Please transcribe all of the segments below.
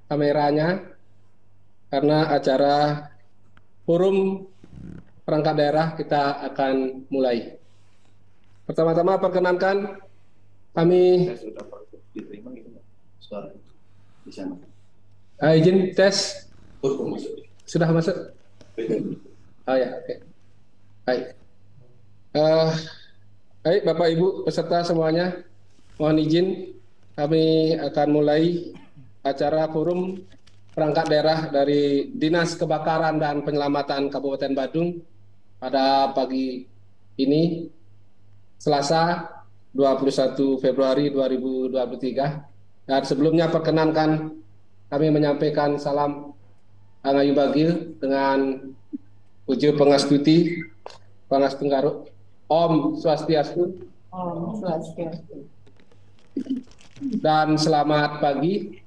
kameranya karena acara forum perangkat daerah kita akan mulai. Pertama-tama perkenankan kami izin tes. Sudah masuk? Oh ya, oke. Baik. Baik, Bapak Ibu peserta semuanya, mohon izin kami akan mulai acara forum perangkat daerah dari Dinas Kebakaran dan Penyelamatan Kabupaten Badung pada pagi ini, Selasa 21 Februari 2023. Dan sebelumnya perkenankan kami menyampaikan salam Angayu Bagil dengan Puji Pangastuti, Pangastenggaru, Om Swastiastu. Om Swastiastu. Dan selamat pagi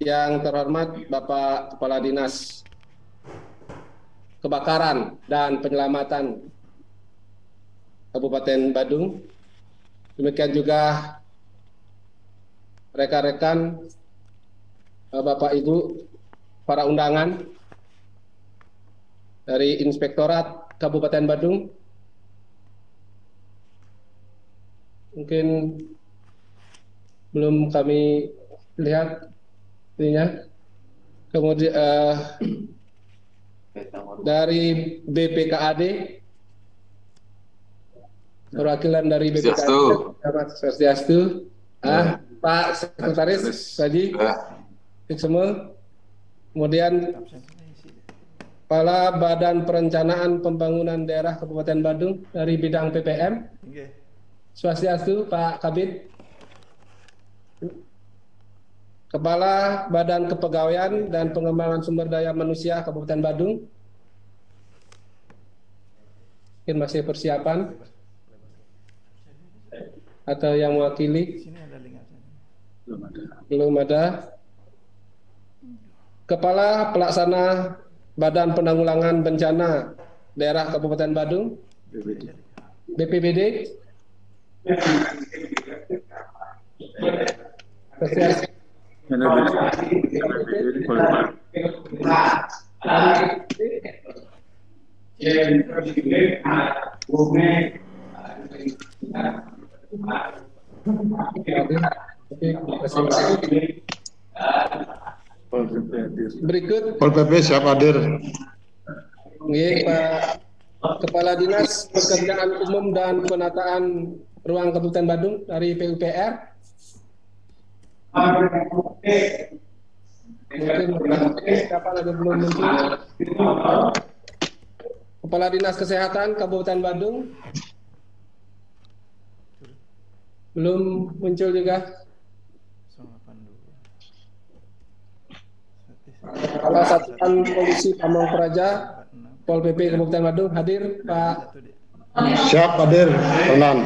yang terhormat Bapak Kepala Dinas Kebakaran dan Penyelamatan Kabupaten Badung. Demikian juga rekan-rekan, Bapak Ibu, para undangan dari Inspektorat Kabupaten Badung. Mungkin belum kami lihat ininya. Kemudian dari BPKAD, perwakilan dari BPKAD, Swastiastu. Pak Sekretaris Saji, semua. Kemudian Kepala Badan Perencanaan Pembangunan Daerah Kabupaten Badung dari bidang PPM, Swastiastu Pak Kabid. Kepala Badan Kepegawaian dan Pengembangan Sumber Daya Manusia Kabupaten Badung. Mungkin masih persiapan atau yang mewakili? Belum ada. Kepala Pelaksana Badan Penanggulangan Bencana Daerah Kabupaten Badung, BPBD. Berikut Pol PP siap hadir. Pak Kepala Dinas Pekerjaan Umum dan Penataan Ruang Kabupaten Badung dari PUPR. Mungkin siapa lagi belum muncul? Kepala Dinas Kesehatan Kabupaten Badung belum muncul juga. Kepala Satuan Polisi Pamong Praja Pol PP Kabupaten Badung hadir Pak. Siap hadir, Renan.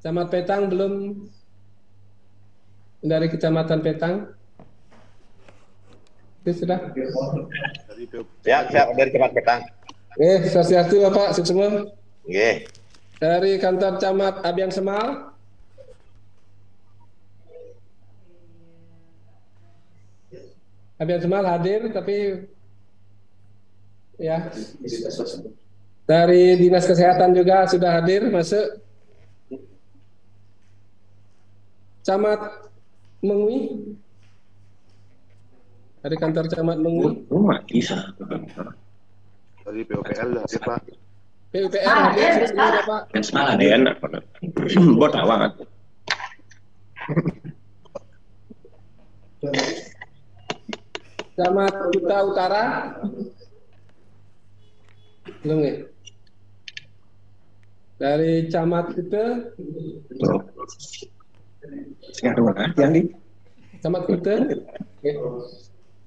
Camat Petang belum, dari Kecamatan Petang. Itu sudah. Siap dari Camat Petang. Swastiastu Bapak, sukses semua. Dari kantor Camat Abian Semal. Abian Semal hadir, tapi ya. Dari Dinas Kesehatan juga sudah hadir, masuk. Camat Mengwi. Dari kantor Camat Mengwi. Dari PUPL hadir Pak. PUPR hadir semua Pak. Ada enak banget. Buat awak. Camat Kuta Utara. Belum ya? Dari Camat Kuta. Yang di Camat Kuta.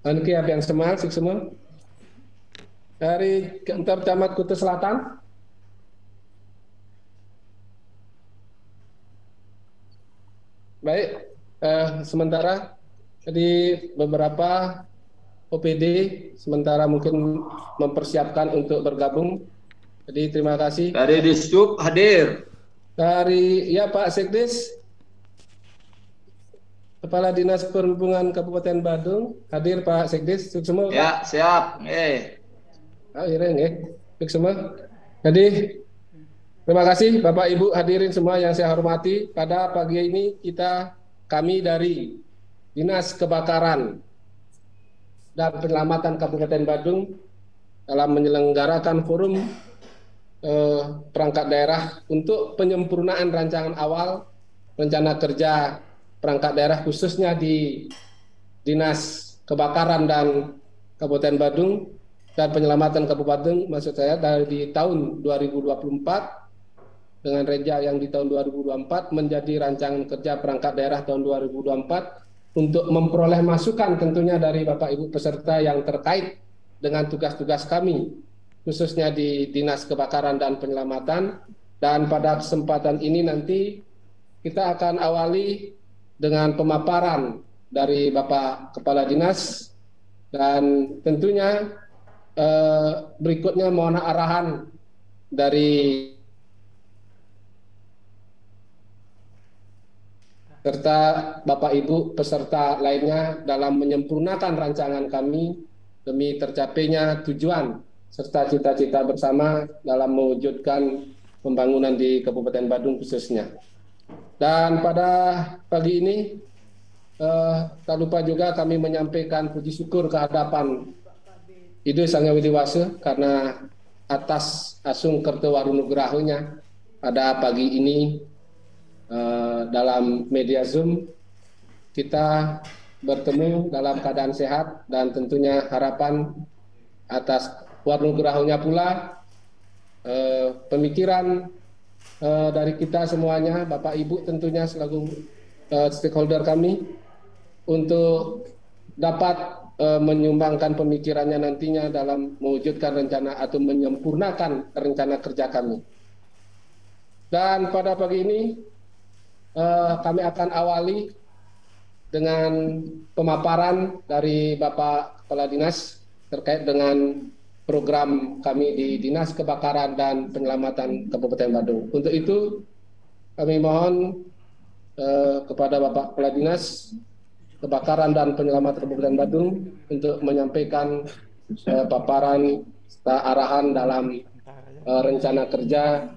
Oke, yang Semal, sukses semua. Dari kantor Camat Kuta Selatan. Baik, sementara jadi beberapa OPD, sementara mungkin mempersiapkan untuk bergabung. Jadi terima kasih. Dari Dishub hadir. Dari Pak Sekdes, Kepala Dinas Perhubungan Kabupaten Badung, hadir Pak Sekdes, semua. Ya, siap. Semua. Jadi terima kasih Bapak Ibu hadirin semua yang saya hormati. Pada pagi ini kami dari Dinas Kebakaran dan Penyelamatan Kabupaten Badung dalam menyelenggarakan forum perangkat daerah untuk penyempurnaan rancangan awal rencana kerja perangkat daerah khususnya di Dinas Kebakaran dan Kabupaten Badung dan Penyelamatan Kabupaten, maksud saya dari tahun 2024 dengan reja yang di tahun 2024 menjadi rancangan kerja perangkat daerah tahun 2024 untuk memperoleh masukan tentunya dari Bapak Ibu peserta yang terkait dengan tugas-tugas kami khususnya di Dinas Kebakaran dan Penyelamatan. Dan pada kesempatan ini nanti kita akan awali dengan pemaparan dari Bapak Kepala Dinas dan tentunya berikutnya mohon arahan dari serta Bapak Ibu peserta lainnya dalam menyempurnakan rancangan kami demi tercapainya tujuan serta cita-cita bersama dalam mewujudkan pembangunan di Kabupaten Badung khususnya. Dan pada pagi ini tak lupa juga kami menyampaikan puji syukur ke hadapan Ibu Sang Hyang Widi Wase karena atas asung kerto warunugrahonya pada pagi ini dalam media Zoom kita bertemu dalam keadaan sehat dan tentunya harapan atas warunugrahonya pula pemikiran dari kita semuanya, Bapak Ibu tentunya selaku stakeholder kami untuk dapat menyumbangkan pemikirannya nantinya dalam mewujudkan rencana atau menyempurnakan rencana kerja kami. Dan pada pagi ini kami akan awali dengan pemaparan dari Bapak Kepala Dinas terkait dengan program kami di Dinas Kebakaran dan Penyelamatan Kabupaten Badung. Untuk itu kami mohon kepada Bapak Kepala Dinas Kebakaran dan Penyelamatan Kabupaten Badung untuk menyampaikan paparan serta arahan dalam rencana kerja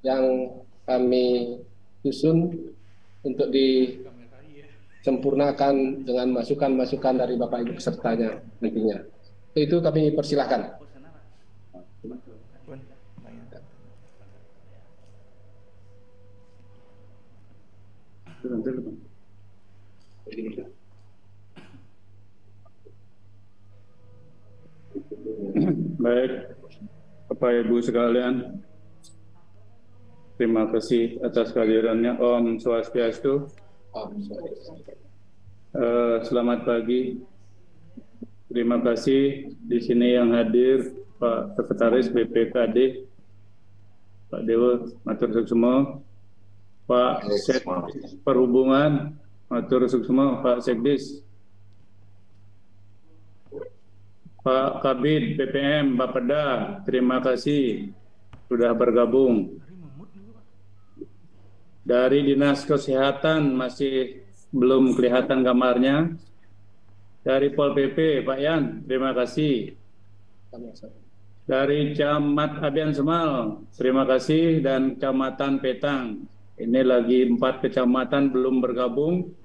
yang kami susun untuk disempurnakan dengan masukan-masukan dari Bapak Ibu pesertanya nantinya. Itu kami persilahkan. Baik, Bapak Ibu sekalian, terima kasih atas kehadirannya. Om Swastiastu. Selamat pagi. Terima kasih di sini yang hadir Pak Sekretaris BPKD, Pak Dewa, matur suksma, Pak Sekdes Perhubungan, matur suksma, Pak Sekdes, Pak Kabid BPM, Bapeda, terima kasih sudah bergabung. Dari Dinas Kesehatan masih belum kelihatan kamarnya. Dari Pol PP, Pak Yan, terima kasih. Dari Camat Abian Semal, terima kasih. Dan Kecamatan Petang, ini lagi 4 kecamatan belum bergabung.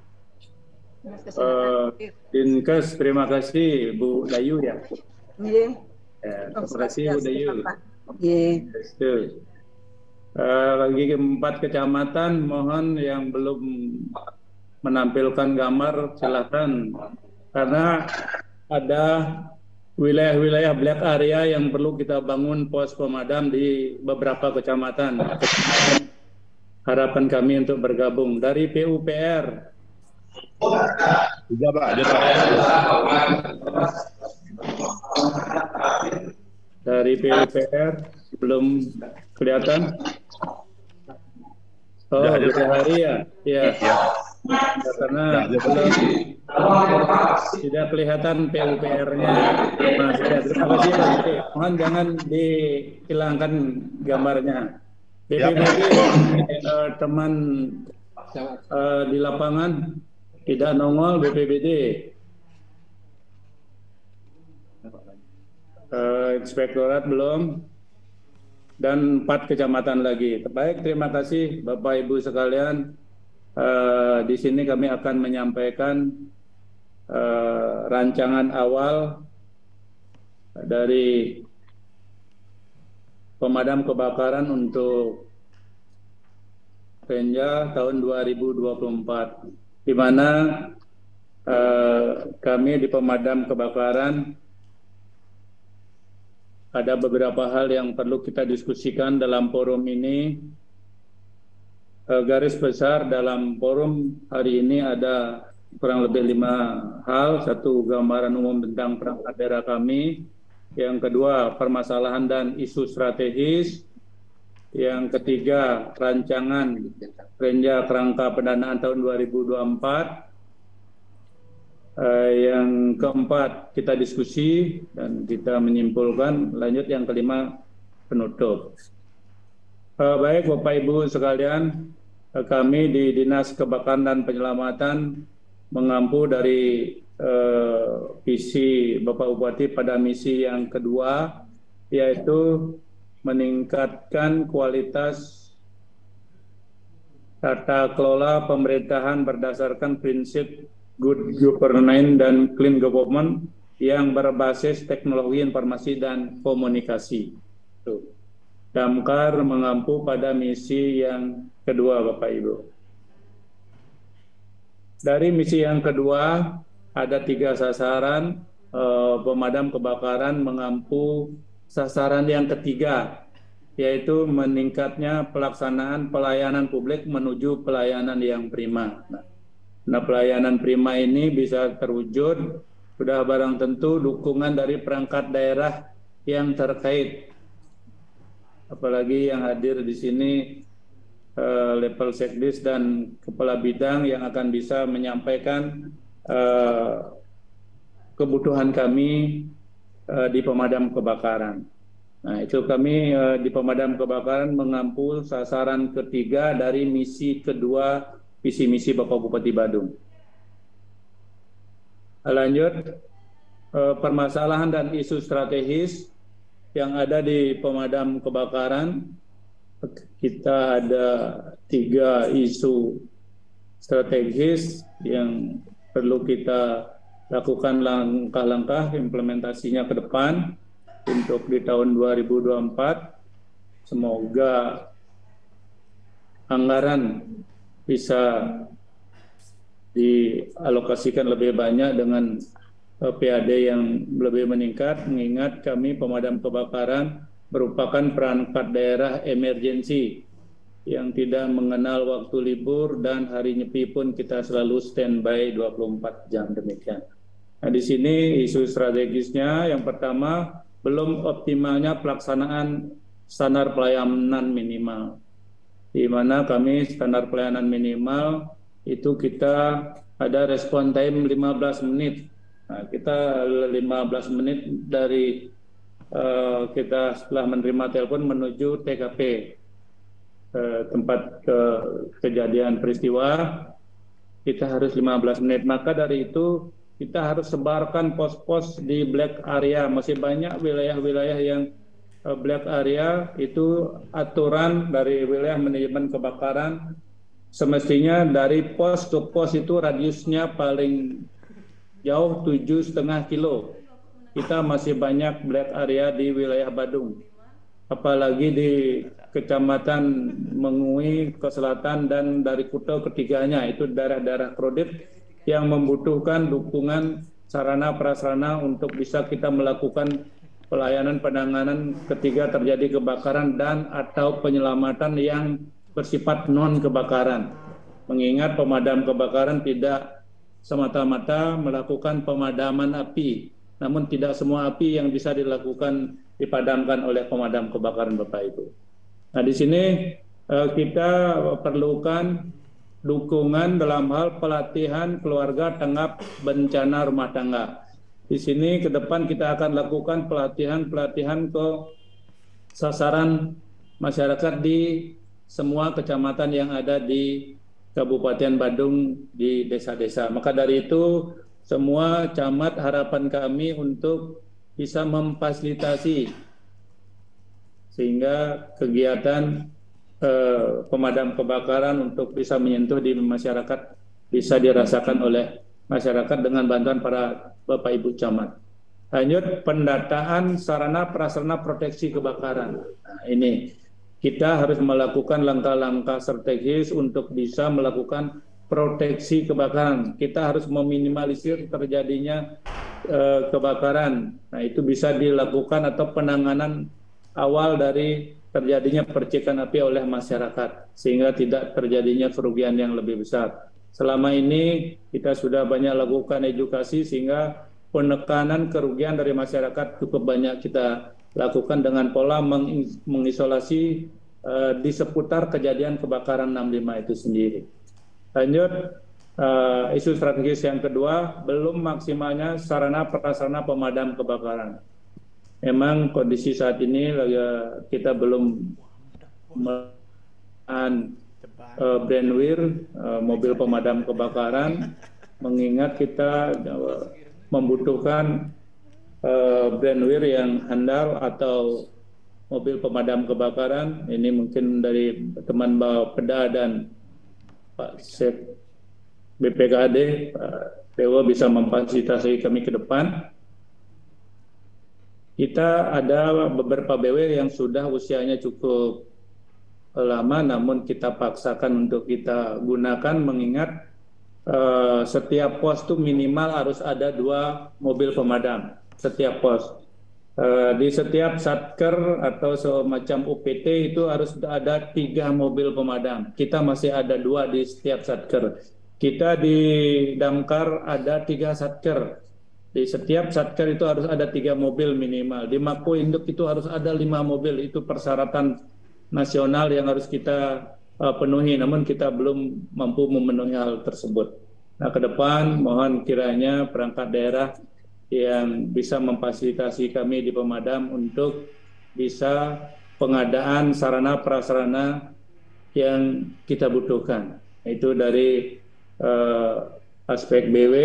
Dinkes, terima kasih Bu Dayu ya. Iya. Terima kasih Bu Dayu. Iya. Lagi 4 kecamatan, mohon yang belum menampilkan gambar silakan. Karena ada wilayah-wilayah black area yang perlu kita bangun pos pemadam di beberapa kecamatan. Harapan kami untuk bergabung. Dari PUPR. Dari PUPR belum kelihatan. Oh, hari ya. Ya. Karena belum Tidak kelihatan PUPR-nya. Mas, terima kasih Pak Budi. Mohon jangan dihilangkan gambarnya. BPBD teman di lapangan tidak nongol BPBD. Inspektorat belum, dan 4 kecamatan lagi. Baik, terima kasih Bapak Ibu sekalian. Di sini kami akan menyampaikan rancangan awal dari pemadam kebakaran untuk Pemda tahun 2024, di mana kami di pemadam kebakaran ada beberapa hal yang perlu kita diskusikan dalam forum ini. Garis besar dalam forum hari ini ada kurang lebih 5 hal. 1, gambaran umum tentang perangkat daerah kami. Yang kedua, permasalahan dan isu strategis. Yang ketiga, rancangan Pemda kerangka pendanaan tahun 2024. Yang keempat, kita diskusi dan kita menyimpulkan. Lanjut yang kelima, penutup. Baik Bapak Ibu sekalian, kami di Dinas Kebakaran dan Penyelamatan mengampu dari visi Bapak Bupati pada misi yang kedua, yaitu meningkatkan kualitas tata kelola pemerintahan berdasarkan prinsip good governance dan clean government yang berbasis teknologi informasi dan komunikasi. Damkar mengampu pada misi yang kedua, Bapak Ibu. Dari misi yang kedua ada 3 sasaran. Pemadam kebakaran mengampu sasaran yang ketiga, yaitu meningkatnya pelaksanaan pelayanan publik menuju pelayanan yang prima. Nah, pelayanan prima ini bisa terwujud sudah barang tentu dukungan dari perangkat daerah yang terkait. Apalagi yang hadir di sini level sekdis dan kepala bidang yang akan bisa menyampaikan kebutuhan kami di pemadam kebakaran. Nah, itu kami di pemadam kebakaran mengampu sasaran ketiga dari misi kedua visi misi Bapak Bupati Badung. Lanjut, permasalahan dan isu strategis yang ada di pemadam kebakaran. Kita ada 3 isu strategis yang perlu kita lakukan langkah-langkah implementasinya ke depan untuk di tahun 2024. Semoga anggaran bisa dialokasikan lebih banyak dengan PAD yang lebih meningkat, mengingat kami pemadam kebakaran merupakan perangkat daerah emergensi yang tidak mengenal waktu libur dan hari nyepi pun kita selalu standby 24 jam demikian. Nah, di sini isu strategisnya yang pertama, belum optimalnya pelaksanaan standar pelayanan minimal, di mana kami standar pelayanan minimal itu kita ada respon time 15 menit. Nah, kita 15 menit dari kita setelah menerima telepon menuju TKP, tempat kejadian peristiwa, kita harus 15 menit. Maka dari itu kita harus sebarkan pos-pos di black area. Masih banyak wilayah-wilayah yang black area. Itu aturan dari wilayah manajemen kebakaran. Semestinya dari pos ke pos itu radiusnya paling jauh 7,5 kilo. Kita masih banyak black area di wilayah Badung. Apalagi di Kecamatan Mengui ke selatan dan dari Kuta ketiganya, itu daerah-daerah krodit yang membutuhkan dukungan sarana prasarana untuk bisa kita melakukan pelayanan penanganan ketika terjadi kebakaran dan atau penyelamatan yang bersifat non kebakaran. Mengingat pemadam kebakaran tidak semata-mata melakukan pemadaman api, namun tidak semua api yang bisa dilakukan dipadamkan oleh pemadam kebakaran, Bapak Ibu. Nah, di sini kita perlukan dukungan dalam hal pelatihan keluarga tanggap bencana rumah tangga. Di sini ke depan kita akan lakukan pelatihan ke sasaran masyarakat di semua kecamatan yang ada di Kabupaten Badung di desa-desa. Maka dari itu semua camat harapan kami untuk bisa memfasilitasi sehingga kegiatan pemadam kebakaran untuk bisa menyentuh di masyarakat bisa dirasakan oleh masyarakat dengan bantuan para Bapak Ibu camat. Lanjut, pendataan sarana prasarana proteksi kebakaran. Nah, ini kita harus melakukan langkah-langkah strategis untuk bisa melakukan proteksi kebakaran. Kita harus meminimalisir terjadinya kebakaran. Nah, itu bisa dilakukan atau penanganan awal dari terjadinya percikan api oleh masyarakat sehingga tidak terjadinya kerugian yang lebih besar. Selama ini kita sudah banyak lakukan edukasi sehingga penekanan kerugian dari masyarakat cukup banyak kita lakukan dengan pola mengisolasi di seputar kejadian kebakaran 65 itu sendiri. Lanjut, isu strategis yang kedua, belum maksimalnya sarana prasarana pemadam kebakaran. Memang kondisi saat ini kita belum Brandweer mobil pemadam kebakaran, mengingat kita membutuhkan Brandweer yang handal atau mobil pemadam kebakaran. Ini mungkin dari teman Bapeda dan Pak Sek BPKAD, Pak Dewa bisa memfasilitasi kami ke depan. Kita ada beberapa BW yang sudah usianya cukup lama, namun kita paksakan untuk kita gunakan mengingat setiap pos itu minimal harus ada 2 mobil pemadam setiap pos. Di setiap satker atau semacam UPT itu harus ada 3 mobil pemadam. Kita masih ada 2 di setiap satker. Kita di Damkar ada 3 satker. Di setiap satker itu harus ada 3 mobil minimal. Di Mako Induk itu harus ada 5 mobil. Itu persyaratan nasional yang harus kita penuhi. Namun kita belum mampu memenuhi hal tersebut. Nah, ke depan mohon kiranya perangkat daerah yang bisa memfasilitasi kami di pemadam untuk bisa pengadaan sarana prasarana yang kita butuhkan. Itu dari aspek BW.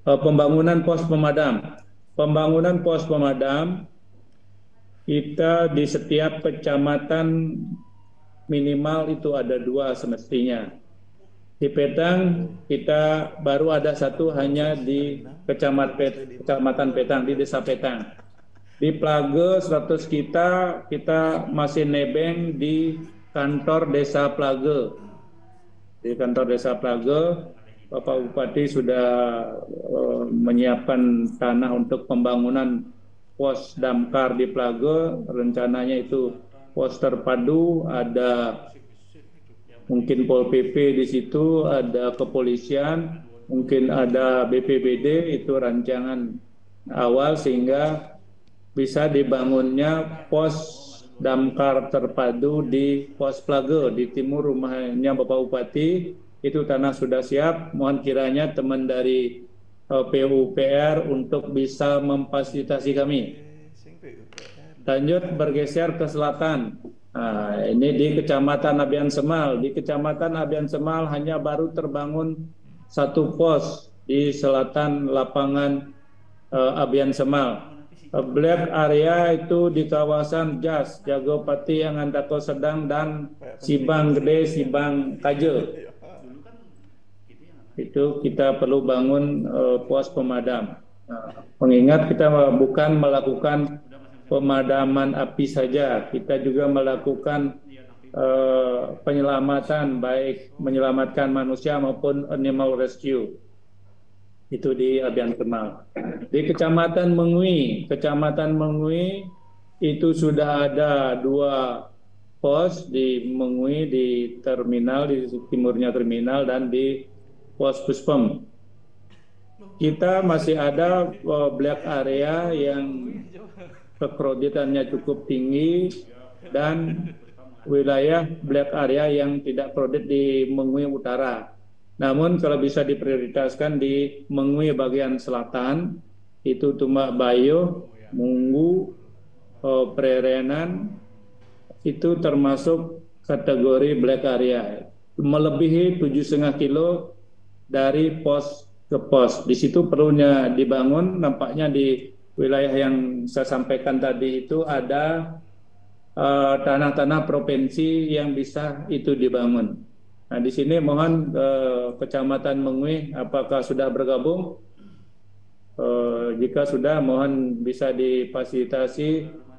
Pembangunan pos pemadam. Pembangunan pos pemadam kita di setiap kecamatan minimal itu ada 2 semestinya. Di Petang kita baru ada 1 hanya di kecamatan Petang, di desa Petang. Di Plage 100 kita masih nebeng di kantor desa Plage. Di kantor desa Plage Bapak Bupati sudah menyiapkan tanah untuk pembangunan pos damkar di Plage. Rencananya itu pos terpadu, ada mungkin Pol PP di situ, ada kepolisian, mungkin ada BPBD, itu rancangan awal sehingga bisa dibangunnya pos damkar terpadu di pos Plage di timur rumahnya Bapak Bupati. Itu tanah sudah siap, mohon kiranya teman dari PUPR untuk bisa memfasilitasi kami. Lanjut bergeser ke selatan. Nah, ini di Kecamatan Abian Semal. Di Kecamatan Abian Semal hanya baru terbangun 1 pos di selatan lapangan Abian Semal. Black area itu di kawasan Jas, Jagopati, Angantako Sedang, dan Sibang Gede, Sibang Kaje. Itu kita perlu bangun pos pemadam. Mengingat kita bukan melakukan pemadaman api saja, kita juga melakukan penyelamatan, baik menyelamatkan manusia maupun animal rescue. Itu di Abian Semal. Di Kecamatan Mengui itu sudah ada 2 pos di Mengui, di terminal, di timurnya terminal, dan di pos Puspem. Kita masih ada black area yang kekreditannya cukup tinggi dan wilayah black area yang tidak kredit di Mengui Utara. Namun kalau bisa diprioritaskan di Mengui bagian selatan, itu Tumak Bayo, Munggu, Prerenan, itu termasuk kategori black area, melebihi 7,5 kilo dari pos ke pos. Di situ perlunya dibangun. Nampaknya di wilayah yang saya sampaikan tadi itu ada tanah-tanah provinsi yang bisa itu dibangun. Nah, di sini mohon Kecamatan Mengui apakah sudah bergabung? Jika sudah, mohon bisa difasilitasi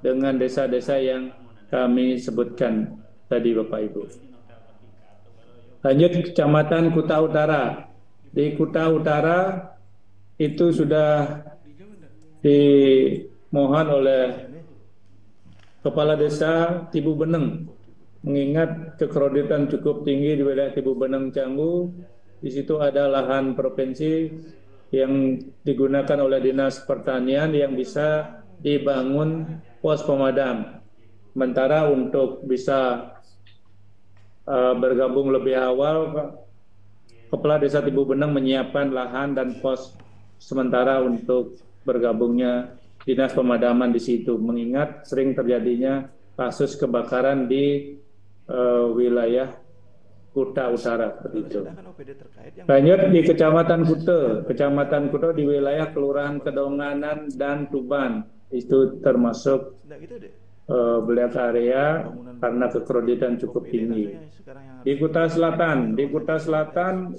dengan desa-desa yang kami sebutkan tadi, Bapak Ibu. Lanjut Kecamatan Kuta Utara. Di Kuta Utara itu sudah dimohon oleh Kepala Desa Tibu Beneng, mengingat kekreditan cukup tinggi di wilayah Tibu Beneng Canggu. Di situ ada lahan provinsi yang digunakan oleh Dinas Pertanian yang bisa dibangun pos pemadam. Sementara untuk bisa bergabung lebih awal, Kepala Desa Tibu Beneng menyiapkan lahan dan pos sementara untuk bergabungnya Dinas Pemadaman di situ, mengingat sering terjadinya kasus kebakaran di wilayah Kuta Utara seperti itu. Lanjut di Kecamatan Kuta di wilayah Kelurahan Kedonganan dan Tuban, itu termasuk black area karena kekreditan cukup tinggi. Di Kuta Selatan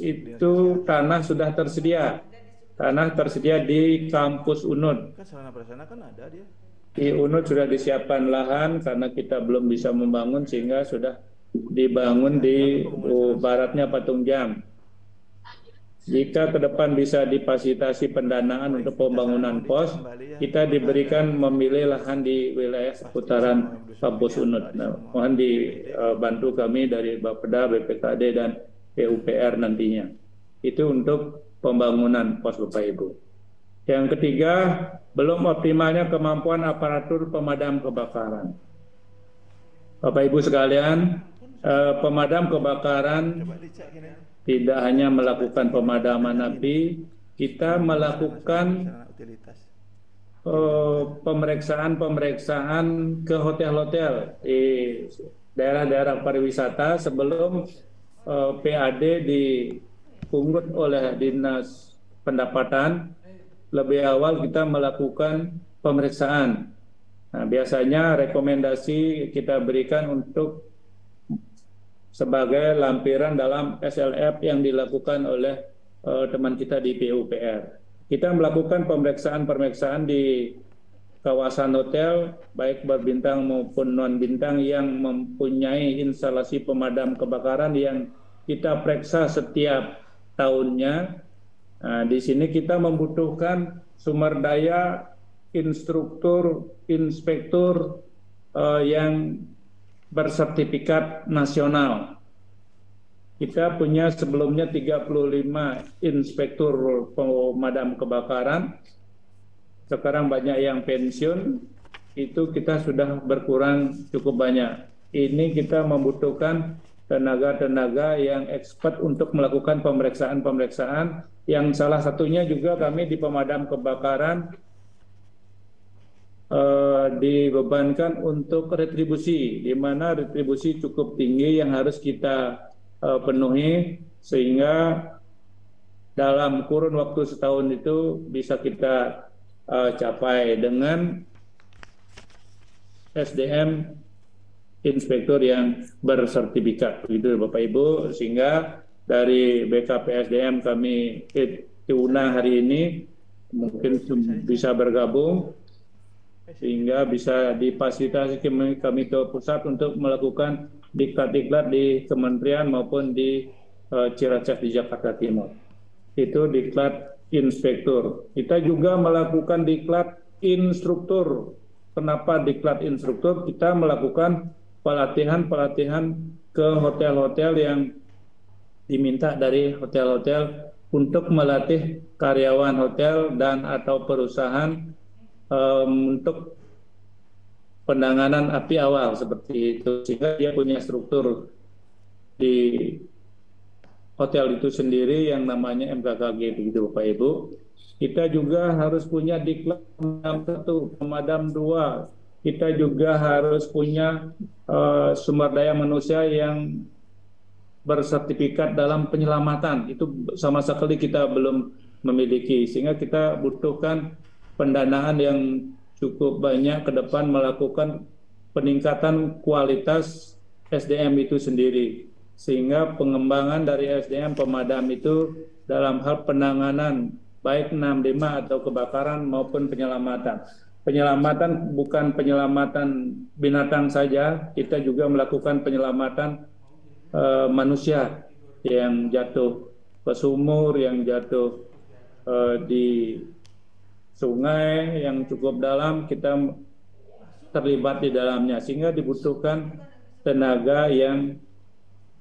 itu tanah sudah tersedia. Tanah tersedia di kampus UNUD. Di UNUD sudah disiapkan lahan karena kita belum bisa membangun sehingga sudah dibangun di baratnya Patung Jam. Jika ke depan bisa difasilitasi pendanaan untuk pembangunan pos, kita diberikan memilih lahan di wilayah seputaran kampus UNUD. Nah, mohon dibantu kami dari Bapeda, BPKD, dan PUPR nantinya. Itu untuk pembangunan pos, Bapak Ibu. Yang ketiga, belum optimalnya kemampuan aparatur pemadam kebakaran. Bapak Ibu sekalian, pemadam kebakaran tidak hanya melakukan pemadaman api, kita melakukan pemeriksaan ke hotel-hotel di daerah-daerah pariwisata sebelum PAD dipungut oleh Dinas Pendapatan. Lebih awal kita melakukan pemeriksaan. Nah, biasanya rekomendasi kita berikan untuk sebagai lampiran dalam SLF yang dilakukan oleh teman kita di PUPR. Kita melakukan pemeriksaan di kawasan hotel, baik berbintang maupun non-bintang yang mempunyai instalasi pemadam kebakaran yang kita periksa setiap tahunnya. Nah, di sini kita membutuhkan sumber daya instruktur, inspektur yang bersertifikat nasional. Kita punya sebelumnya 35 inspektur pemadam kebakaran. Sekarang banyak yang pensiun, itu kita sudah berkurang cukup banyak. Ini kita membutuhkan tenaga-tenaga yang expert untuk melakukan pemeriksaan-pemeriksaan, yang salah satunya juga kami di pemadam kebakaran dibebankan untuk retribusi, di mana retribusi cukup tinggi yang harus kita penuhi, sehingga dalam kurun waktu setahun itu bisa kita capai dengan SDM inspektur yang bersertifikat, begitu Bapak Ibu. Sehingga dari BKPSDM kami Tiuna hari ini mungkin bisa bergabung, sehingga bisa difasilitasi kami ke pusat untuk melakukan diklat-diklat di kementerian maupun di Ciracas di Jakarta Timur. Itu diklat inspektur. Kita juga melakukan diklat instruktur. Kenapa diklat instruktur? Kita melakukan pelatihan ke hotel-hotel yang diminta dari hotel-hotel untuk melatih karyawan hotel dan atau perusahaan untuk penanganan api awal seperti itu, sehingga dia punya struktur di hotel itu sendiri yang namanya MKKG begitu Bapak Ibu. Kita juga harus punya diklat pemadam 1, pemadam 2. Kita juga harus punya sumber daya manusia yang bersertifikat dalam penyelamatan. Itu sama sekali kita belum memiliki, sehingga kita butuhkan pendanaan yang cukup banyak ke depan melakukan peningkatan kualitas SDM itu sendiri, sehingga pengembangan dari SDM pemadam itu dalam hal penanganan baik 65 atau kebakaran maupun penyelamatan. Penyelamatan bukan penyelamatan binatang saja, kita juga melakukan penyelamatan manusia yang jatuh ke sumur, yang jatuh di sungai yang cukup dalam, kita terlibat di dalamnya, sehingga dibutuhkan tenaga yang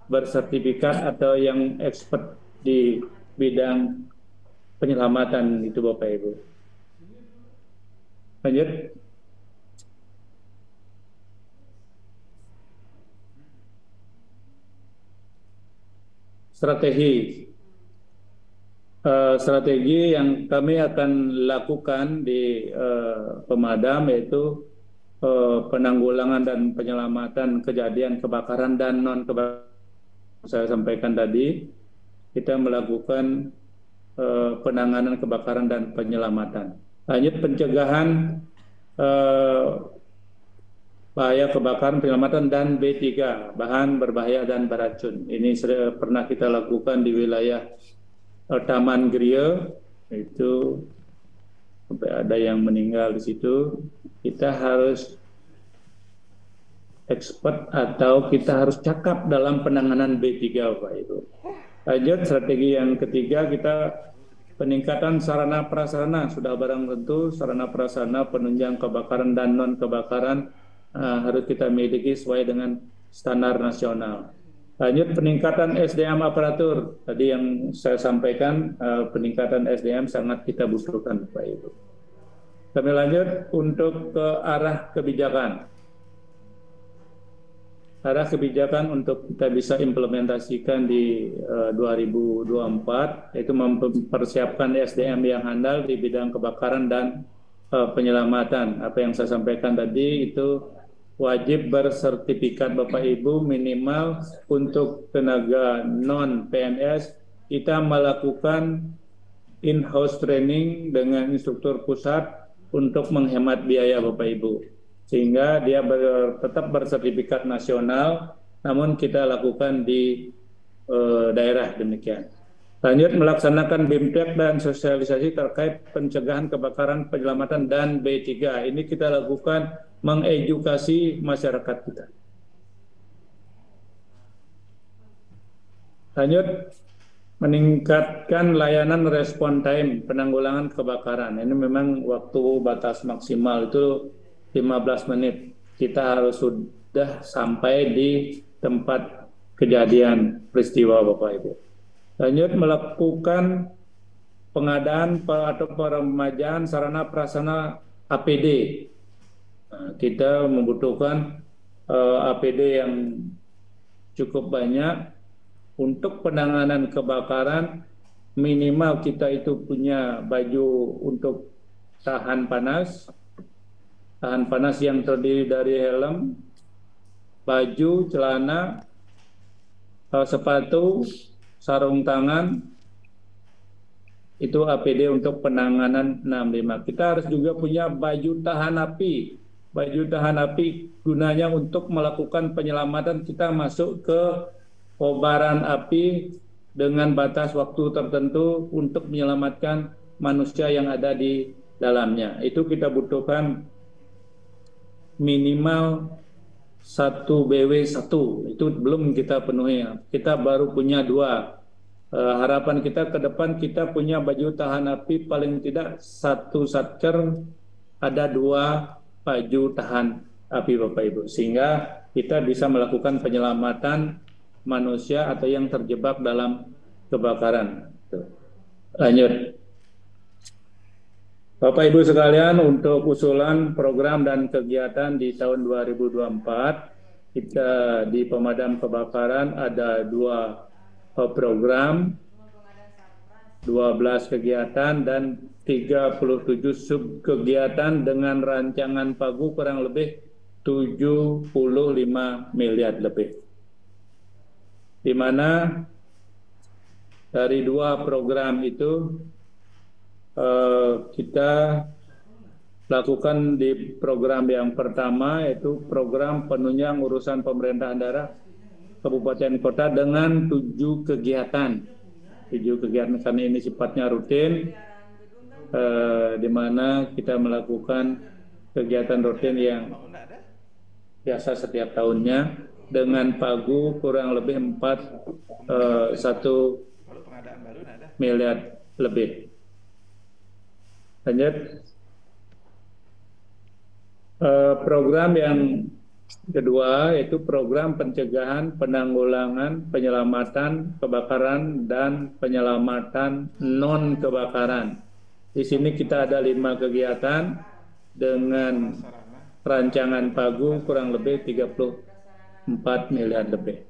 bersertifikat atau yang expert di bidang penyelamatan itu Bapak Ibu. Lanjut. Strategi yang kami akan lakukan di pemadam yaitu penanggulangan dan penyelamatan kejadian kebakaran dan non kebakaran. Saya sampaikan tadi, kita melakukan penanganan kebakaran dan penyelamatan. Lanjut, pencegahan bahaya kebakaran, penyelamatan, dan B3, bahan berbahaya dan beracun. Ini pernah kita lakukan di wilayah Taman Gria, itu sampai ada yang meninggal di situ. Kita harus expert atau kita harus cakap dalam penanganan B3 Bapak Ibu. Lanjut, strategi yang ketiga, kita peningkatan sarana prasarana. Sudah barang tentu sarana prasarana penunjang kebakaran dan non kebakaran harus kita miliki sesuai dengan standar nasional. Lanjut, peningkatan SDM aparatur. Tadi yang saya sampaikan, peningkatan SDM sangat kita butuhkan Bapak Ibu. Kami lanjut untuk ke arah kebijakan. Arah kebijakan untuk kita bisa implementasikan di 2024, yaitu mempersiapkan SDM yang handal di bidang kebakaran dan penyelamatan. Apa yang saya sampaikan tadi itu wajib bersertifikat Bapak Ibu, minimal untuk tenaga non PNS kita melakukan in-house training dengan instruktur pusat untuk menghemat biaya Bapak Ibu, sehingga dia tetap bersertifikat nasional, namun kita lakukan di daerah demikian. Lanjut, melaksanakan BIMTEK dan sosialisasi terkait pencegahan kebakaran, penyelamatan, dan B3. Ini kita lakukan mengedukasi masyarakat kita. Lanjut, meningkatkan layanan respon time penanggulangan kebakaran. Ini memang waktu batas maksimal itu 15 menit. Kita harus sudah sampai di tempat kejadian peristiwa Bapak Ibu. Lanjut, melakukan pengadaan atau peremajaan sarana prasarana APD. Kita membutuhkan APD yang cukup banyak untuk penanganan kebakaran. Minimal kita itu punya baju untuk tahan panas yang terdiri dari helm, baju, celana, sepatu, sarung tangan, itu APD untuk penanganan 65. Kita harus juga punya baju tahan api. Baju tahan api gunanya untuk melakukan penyelamatan. Kita masuk ke kobaran api dengan batas waktu tertentu untuk menyelamatkan manusia yang ada di dalamnya. Itu kita butuhkan minimal 1 BW1, itu belum kita penuhi. Kita baru punya 2. Harapan kita ke depan kita punya baju tahan api paling tidak 1 satker ada 2 baju tahan api Bapak Ibu, sehingga kita bisa melakukan penyelamatan manusia atau yang terjebak dalam kebakaran. Lanjut. Bapak Ibu sekalian, untuk usulan program dan kegiatan di tahun 2024, kita di pemadam kebakaran ada 2 program, 12 kegiatan, dan 37 subkegiatan dengan rancangan pagu kurang lebih 75 miliar lebih. Di mana dari 2 program itu kita lakukan di program yang pertama, yaitu program penunjang urusan pemerintahan daerah kabupaten kota dengan 7 kegiatan. 7 kegiatan karena ini sifatnya rutin, di mana kita melakukan kegiatan rutin yang biasa setiap tahunnya dengan pagu kurang lebih 1 miliar lebih. Lanjut. Program yang kedua yaitu program pencegahan, penanggulangan, penyelamatan kebakaran dan penyelamatan non kebakaran. Di sini kita ada 5 kegiatan dengan rancangan pagu kurang lebih 34 miliar lebih.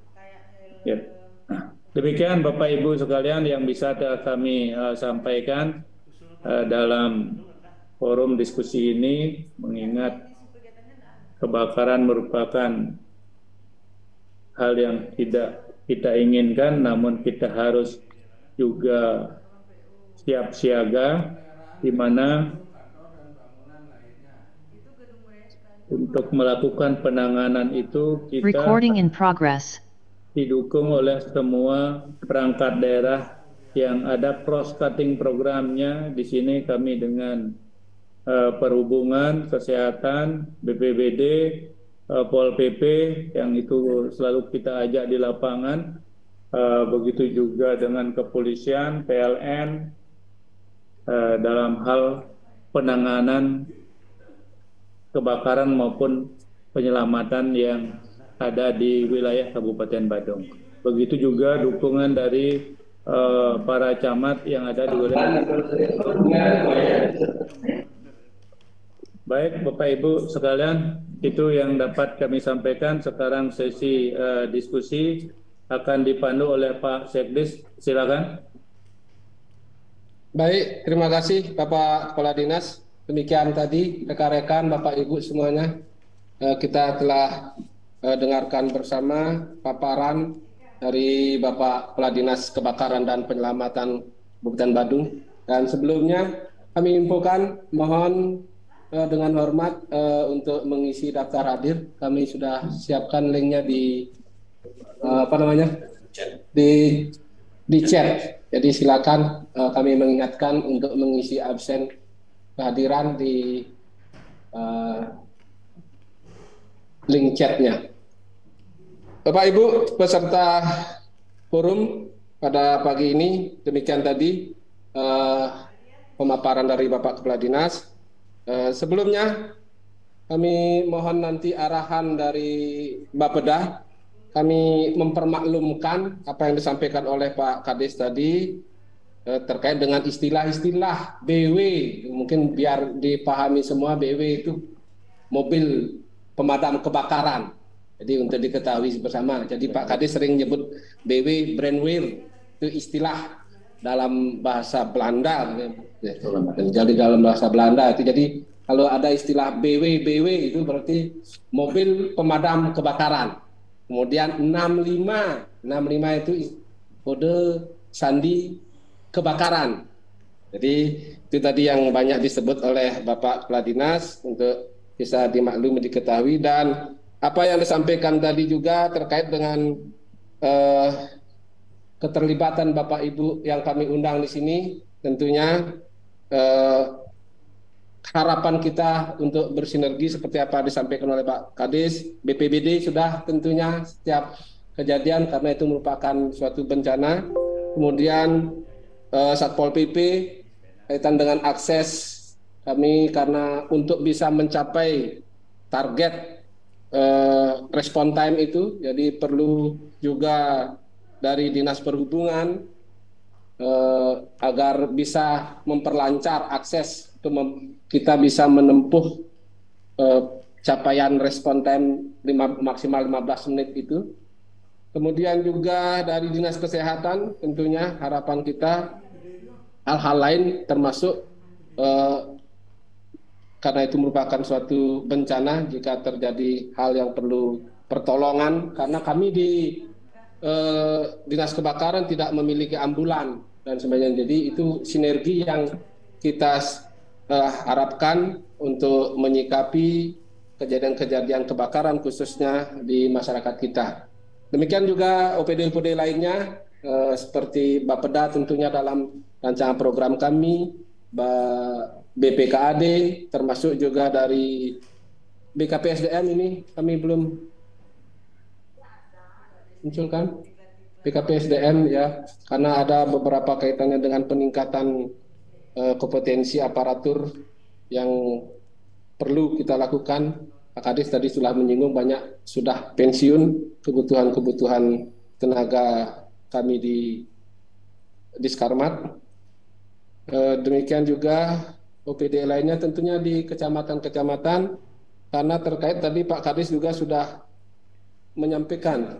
Ya. Nah, demikian Bapak Ibu sekalian yang bisa kami sampaikan dalam forum diskusi ini, mengingat kebakaran merupakan hal yang tidak kita inginkan, namun kita harus juga siap siaga, di mana untuk melakukan penanganan itu kita Recording in progress. didukung oleh semua perangkat daerah yang ada cross cutting programnya. Di sini kami dengan perhubungan, kesehatan, BPBD, Pol PP yang itu selalu kita ajak di lapangan, begitu juga dengan kepolisian, PLN, dalam hal penanganan kebakaran maupun penyelamatan yang ada di wilayah Kabupaten Badung. Begitu juga dukungan dari para camat yang ada di wilayah. Baik, Bapak Ibu sekalian, itu yang dapat kami sampaikan. Sekarang sesi diskusi akan dipandu oleh Pak Sekdis. Silakan. Baik, terima kasih Bapak Kepala Dinas. Demikian tadi rekan-rekan, Bapak Ibu semuanya, kita telah dengarkan bersama paparan dari Bapak Kepala Dinas Kebakaran dan Penyelamatan Kabupaten Badung. Dan sebelumnya kami infokan, mohon dengan hormat untuk mengisi daftar hadir. Kami sudah siapkan linknya di di chat. Jadi silakan kami mengingatkan untuk mengisi absen kehadiran di link chatnya. Bapak Ibu peserta forum pada pagi ini, demikian tadi pemaparan dari Bapak Kepala Dinas. Sebelumnya kami mohon nanti arahan dari Bapeda. Kami mempermaklumkan apa yang disampaikan oleh Pak Kades tadi terkait dengan istilah-istilah BW. Mungkin biar dipahami semua, BW itu mobil pemadam kebakaran. Jadi untuk diketahui bersama. Jadi Pak Kades sering nyebut BW, brandwear, itu istilah dalam bahasa Belanda. Jadi dalam bahasa Belanda itu, jadi kalau ada istilah BW itu berarti mobil pemadam kebakaran. Kemudian 65 itu kode sandi kebakaran. Jadi itu tadi yang banyak disebut oleh Bapak Kepala Dinas untuk bisa dimaklumi, diketahui. Dan apa yang disampaikan tadi juga terkait dengan keterlibatan Bapak Ibu yang kami undang di sini, tentunya harapan kita untuk bersinergi seperti apa disampaikan oleh Pak Kades. BPBD sudah tentunya setiap kejadian karena itu merupakan suatu bencana. Kemudian Satpol PP kaitan dengan akses kami, karena untuk bisa mencapai target respon time itu, jadi perlu juga dari Dinas Perhubungan agar bisa memperlancar akses untuk kita bisa menempuh capaian respon time maksimal 15 menit itu. kemudian juga dari Dinas Kesehatan tentunya harapan kita hal-hal lain termasuk karena itu merupakan suatu bencana jika terjadi hal yang perlu pertolongan, karena kami di Dinas Kebakaran tidak memiliki ambulan dan sebagainya. Jadi itu sinergi yang kita harapkan untuk menyikapi kejadian-kejadian kebakaran khususnya di masyarakat kita. Demikian juga OPD-OPD lainnya seperti Bapeda tentunya dalam rancangan program kami, BPKAD termasuk juga dari BKPSDM ini kami belum munculkan BKPSDM ya, karena ada beberapa kaitannya dengan peningkatan kompetensi aparatur yang perlu kita lakukan. Pak Kadis tadi sudah menyinggung banyak sudah pensiun, kebutuhan tenaga kami di Diskarmat. Demikian juga OPD lainnya tentunya di kecamatan-kecamatan, karena terkait tadi Pak Kadis juga sudah menyampaikan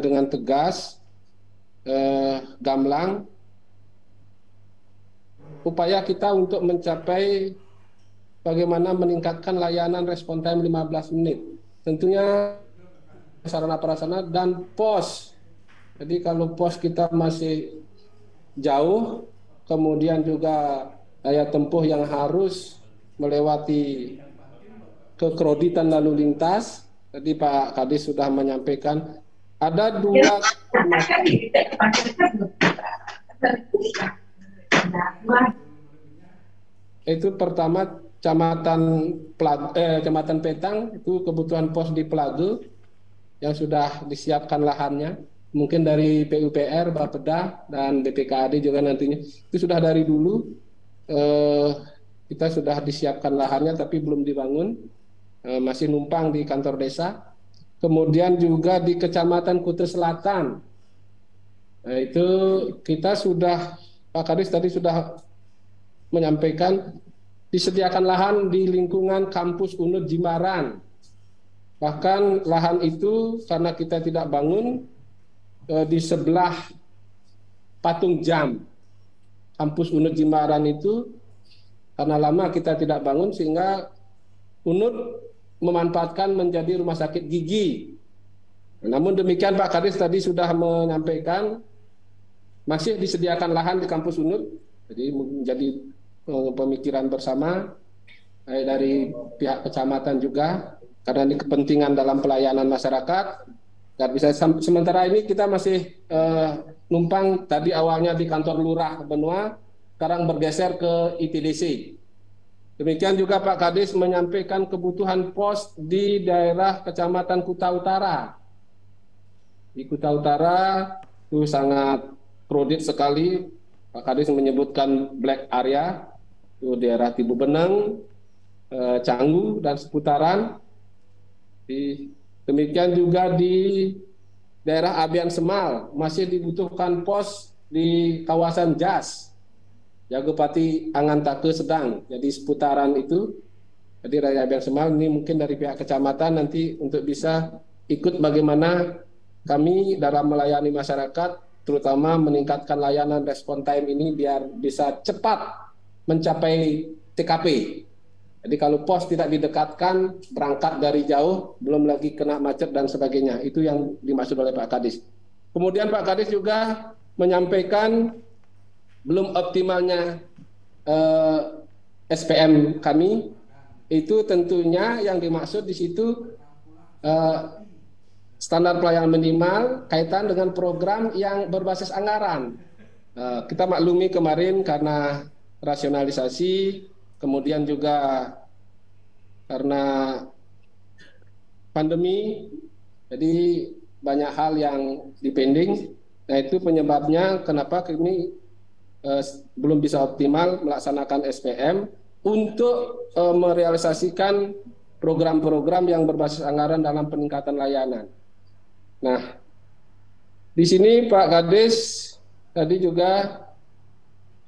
dengan tegas, gamblang, upaya kita untuk mencapai bagaimana meningkatkan layanan respon time 15 menit. Tentunya sarana prasarana dan pos. Jadi kalau pos kita masih jauh, kemudian juga daya tempuh yang harus melewati kekreditan lalu lintas. Tadi Pak Kadis sudah menyampaikan ada dua itu pertama Kecamatan Petang itu kebutuhan pos di Pelage yang sudah disiapkan lahannya, mungkin dari PUPR, Bapeda dan BPKAD juga nantinya itu sudah dari dulu kita sudah disiapkan lahannya tapi belum dibangun, masih numpang di kantor desa. Kemudian juga di Kecamatan Kuta Selatan, nah, itu kita sudah Pak Kadis tadi sudah menyampaikan disediakan lahan di lingkungan kampus UNUD Jimbaran. Bahkan lahan itu karena kita tidak bangun di sebelah patung jam kampus UNUD Jimbaran itu, karena lama kita tidak bangun sehingga UNUD memanfaatkan menjadi rumah sakit gigi. Namun demikian Pak Kadis tadi sudah menyampaikan masih disediakan lahan di kampus UNUD, jadi menjadi pemikiran bersama dari pihak kecamatan juga, karena ini kepentingan dalam pelayanan masyarakat. Dan bisa sementara ini kita masih numpang tadi awalnya di kantor lurah Benua, sekarang bergeser ke ITDC. Demikian juga Pak Kadis menyampaikan kebutuhan pos di daerah Kecamatan Kuta Utara. Di Kuta Utara itu sangat kredit sekali. Pak Kadis menyebutkan black area, itu daerah Tibu Beneng, Canggu dan seputaran. Demikian juga di daerah Abian Semal masih dibutuhkan pos di kawasan Jas, Jagopati Angantake Sedang. Jadi seputaran itu, jadi Raya Abian Semal ini mungkin dari pihak kecamatan nanti untuk bisa ikut bagaimana kami dalam melayani masyarakat, terutama meningkatkan layanan respon time ini biar bisa cepat mencapai TKP. Jadi kalau pos tidak didekatkan, berangkat dari jauh, belum lagi kena macet dan sebagainya. Itu yang dimaksud oleh Pak Kadis. Kemudian Pak Kadis juga menyampaikan belum optimalnya SPM kami, itu tentunya yang dimaksud di situ standar pelayanan minimal kaitan dengan program yang berbasis anggaran. Kita maklumi kemarin karena rasionalisasi, kemudian juga karena pandemi, jadi banyak hal yang dipending. Nah itu penyebabnya kenapa kami belum bisa optimal melaksanakan SPM untuk merealisasikan program-program yang berbasis anggaran dalam peningkatan layanan. Nah, di sini Pak Kadis tadi juga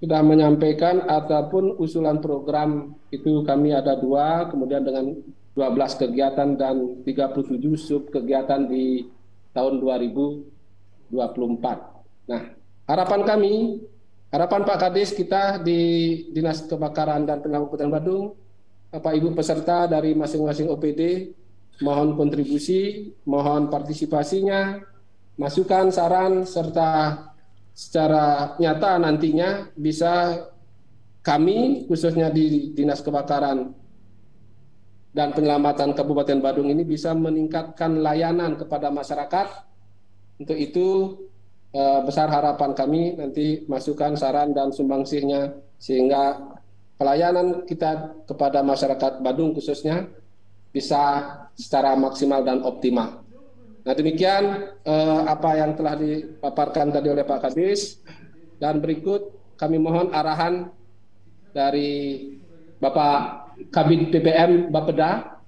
sudah menyampaikan ataupun usulan program itu kami ada 2, kemudian dengan 12 kegiatan dan 37 sub kegiatan di tahun 2024. Nah, harapan Pak Kadis kita di Dinas Kebakaran dan Penyelamatan Kabupaten Badung, Bapak Ibu peserta dari masing-masing OPD, mohon kontribusi, mohon partisipasinya, masukan, saran, serta secara nyata nantinya bisa kami khususnya di Dinas Kebakaran dan Penyelamatan Kabupaten Badung ini bisa meningkatkan layanan kepada masyarakat. Untuk itu besar harapan kami nanti masukan, saran, dan sumbangsihnya sehingga pelayanan kita kepada masyarakat Badung khususnya bisa secara maksimal dan optimal. Nah, demikian apa yang telah dipaparkan tadi oleh Pak Kadis, dan berikut kami mohon arahan dari Bapak Kabid PPM Bapeda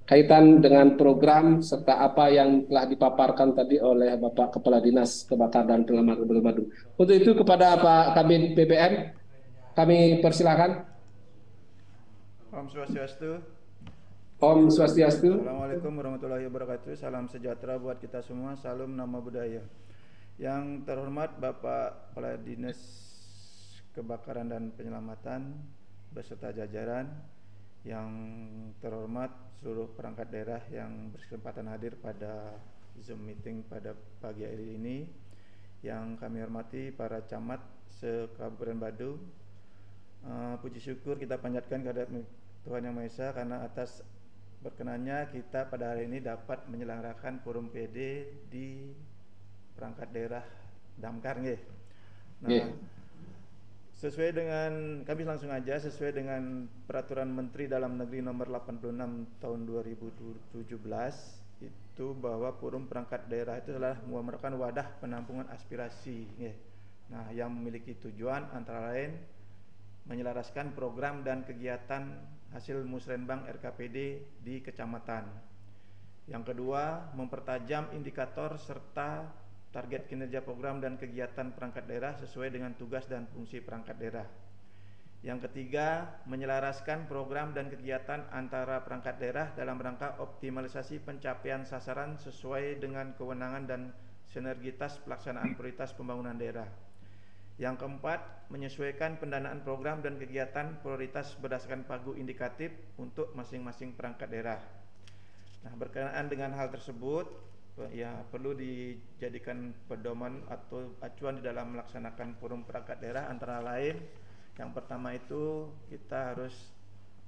kaitan dengan program serta apa yang telah dipaparkan tadi oleh Bapak Kepala Dinas Kebakaran dan Penyelamatan Kabupaten Badung. Untuk itu kepada Pak Kabid PPM kami persilakan. Om Swastiastu. Om Swastiastu. Assalamualaikum warahmatullahi wabarakatuh. Salam sejahtera buat kita semua. Salam nama budaya. Yang terhormat Bapak Kepala Dinas Kebakaran dan Penyelamatan beserta jajaran, yang terhormat seluruh perangkat daerah yang berkesempatan hadir pada Zoom meeting pada pagi hari ini, yang kami hormati para camat se-Kabupaten Badung. Puji syukur kita panjatkan kehadirat Tuhan Yang Maha Esa karena atas berkenannya kita pada hari ini dapat menyelenggarakan forum PD di perangkat daerah Damkar nggih. Nah, sesuai dengan, kami langsung aja, sesuai dengan Peraturan Menteri Dalam Negeri Nomor 86 Tahun 2017 itu bahwa forum perangkat daerah itu adalah merupakan wadah penampungan aspirasi. Nah, yang memiliki tujuan antara lain menyelaraskan program dan kegiatan hasil musrenbang RKPD di kecamatan. Yang kedua, mempertajam indikator serta target kinerja program dan kegiatan perangkat daerah sesuai dengan tugas dan fungsi perangkat daerah. Yang ketiga, menyelaraskan program dan kegiatan antara perangkat daerah dalam rangka optimalisasi pencapaian sasaran sesuai dengan kewenangan dan sinergitas pelaksanaan prioritas pembangunan daerah. Yang keempat, menyesuaikan pendanaan program dan kegiatan prioritas berdasarkan pagu indikatif untuk masing-masing perangkat daerah. Nah, berkenaan dengan hal tersebut, ya perlu dijadikan pedoman atau acuan di dalam melaksanakan forum perangkat daerah, antara lain yang pertama itu kita harus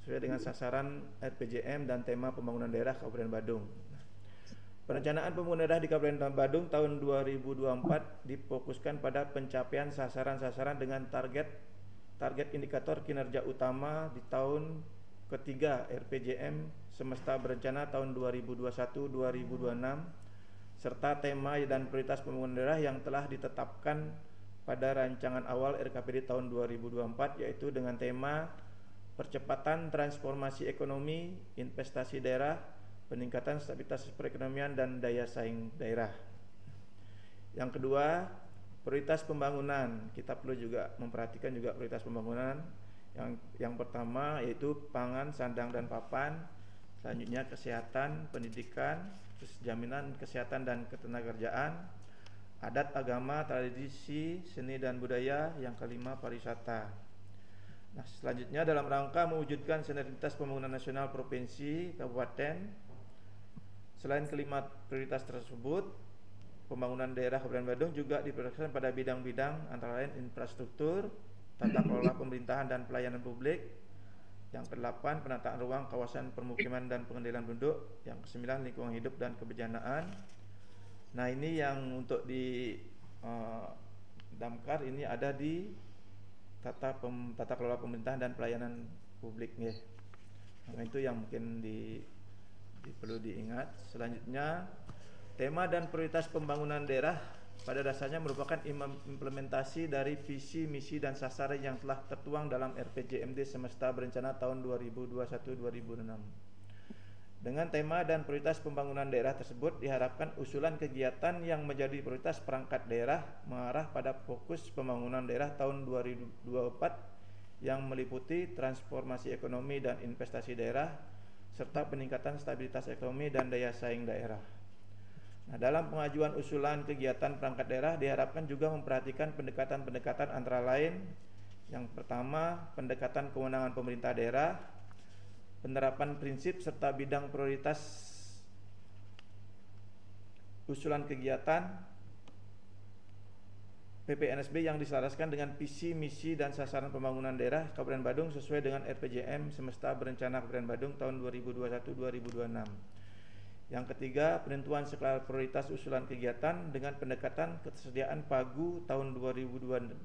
sesuai dengan sasaran RPJM dan tema pembangunan daerah Kabupaten Badung. Perencanaan pembangunan daerah di Kabupaten Badung tahun 2024 difokuskan pada pencapaian sasaran-sasaran dengan target indikator kinerja utama di tahun ketiga RPJM semesta berencana tahun 2021-2026 serta tema dan prioritas pembangunan daerah yang telah ditetapkan pada rancangan awal RKPD tahun 2024, yaitu dengan tema percepatan transformasi ekonomi, investasi daerah, peningkatan stabilitas perekonomian dan daya saing daerah. Yang kedua, prioritas pembangunan. Kita perlu juga memperhatikan juga prioritas pembangunan. Yang pertama yaitu pangan, sandang dan papan. Selanjutnya kesehatan, pendidikan, terus jaminan kesehatan dan ketenagakerjaan, adat, agama, tradisi, seni dan budaya. Yang kelima, pariwisata. Nah, selanjutnya dalam rangka mewujudkan sinergitas pembangunan nasional provinsi, kabupaten. Selain kelima prioritas tersebut, pembangunan daerah Kabupaten Badung juga diprioritaskan pada bidang-bidang antara lain infrastruktur, tata kelola pemerintahan dan pelayanan publik. Yang kedelapan, penataan ruang kawasan permukiman dan pengendalian penduduk. Yang kesembilan, lingkungan hidup dan kebencanaan. Nah, ini yang untuk di Damkar ini ada di tata kelola pemerintahan dan pelayanan publik. Nah, itu yang mungkin perlu diingat. Selanjutnya, tema dan prioritas pembangunan daerah pada dasarnya merupakan implementasi dari visi, misi dan sasaran yang telah tertuang dalam RPJMD semesta berencana tahun 2021-2026. Dengan tema dan prioritas pembangunan daerah tersebut diharapkan usulan kegiatan yang menjadi prioritas perangkat daerah mengarah pada fokus pembangunan daerah tahun 2024 yang meliputi transformasi ekonomi dan investasi daerah serta peningkatan stabilitas ekonomi dan daya saing daerah. Nah, dalam pengajuan usulan kegiatan perangkat daerah diharapkan juga memperhatikan pendekatan-pendekatan antara lain. Yang pertama, pendekatan kewenangan pemerintah daerah, penerapan prinsip serta bidang prioritas usulan kegiatan PPNSB yang diselaraskan dengan visi, misi, dan sasaran pembangunan daerah Kabupaten Badung sesuai dengan RPJM Semesta Berencana Kabupaten Badung tahun 2021-2026. Yang ketiga, penentuan skala prioritas usulan kegiatan dengan pendekatan ketersediaan pagu tahun 2024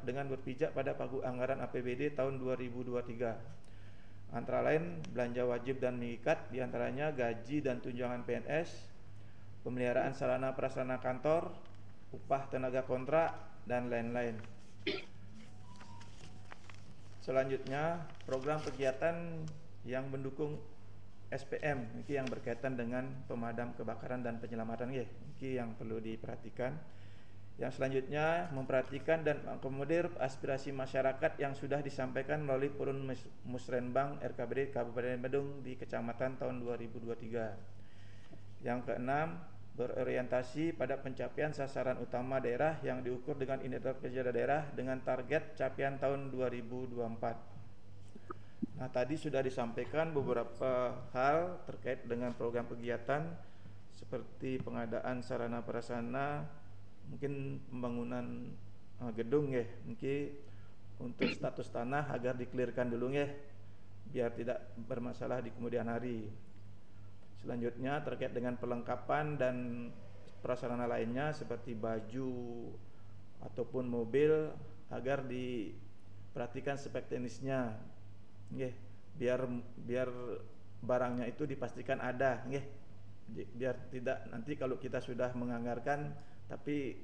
dengan berpijak pada pagu anggaran APBD tahun 2023. Antara lain belanja wajib dan mengikat, diantaranya gaji dan tunjangan PNS, pemeliharaan sarana prasarana kantor, upah tenaga kontrak, dan lain-lain. Selanjutnya, program kegiatan yang mendukung SPM, ini yang berkaitan dengan pemadam kebakaran dan penyelamatan, ini yang perlu diperhatikan. Yang selanjutnya, memperhatikan dan mengakomodir aspirasi masyarakat yang sudah disampaikan melalui forum Musrenbang RKBD Kabupaten Badung di Kecamatan tahun 2023. Yang keenam, berorientasi pada pencapaian sasaran utama daerah yang diukur dengan indikator kerja daerah dengan target capaian tahun 2024. Nah, tadi sudah disampaikan beberapa hal terkait dengan program kegiatan seperti pengadaan sarana prasarana, mungkin pembangunan gedung ya, mungkin untuk status tanah agar dikelirkan dulu ya, biar tidak bermasalah di kemudian hari. Selanjutnya terkait dengan perlengkapan dan prasarana lainnya seperti baju ataupun mobil agar diperhatikan spek teknisnya, biar barangnya itu dipastikan ada, biar tidak nanti kalau kita sudah menganggarkan tapi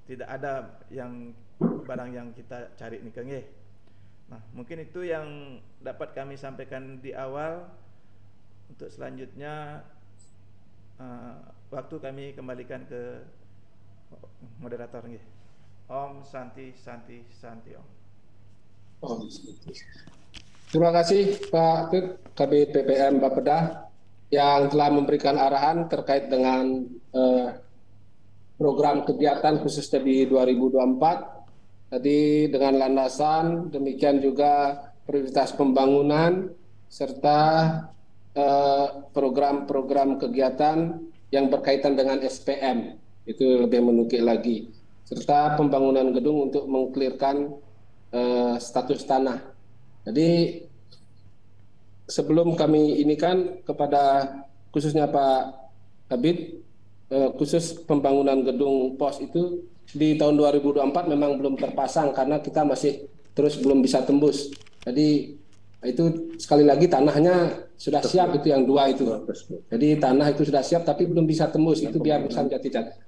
tidak ada yang barang yang kita cari nih. Nah, mungkin itu yang dapat kami sampaikan di awal. Untuk selanjutnya waktu kami kembalikan ke moderator. Om Santi Santi Santi Om. Terima kasih Pak Kabid PPM Bapeda yang telah memberikan arahan terkait dengan program kegiatan khususnya di 2024. Tadi dengan landasan, demikian juga prioritas pembangunan serta program-program kegiatan yang berkaitan dengan SPM, itu lebih menukik lagi, serta pembangunan gedung untuk mengklirkan status tanah. Jadi sebelum kami ini kan kepada khususnya Pak Kabid, khusus pembangunan gedung pos itu di tahun 2024 memang belum terpasang karena kita masih terus belum bisa tembus. Jadi itu sekali lagi tanahnya sudah siap, itu yang dua itu. Jadi tanah itu sudah siap tapi belum bisa tembus, itu biar urusan Jatijat.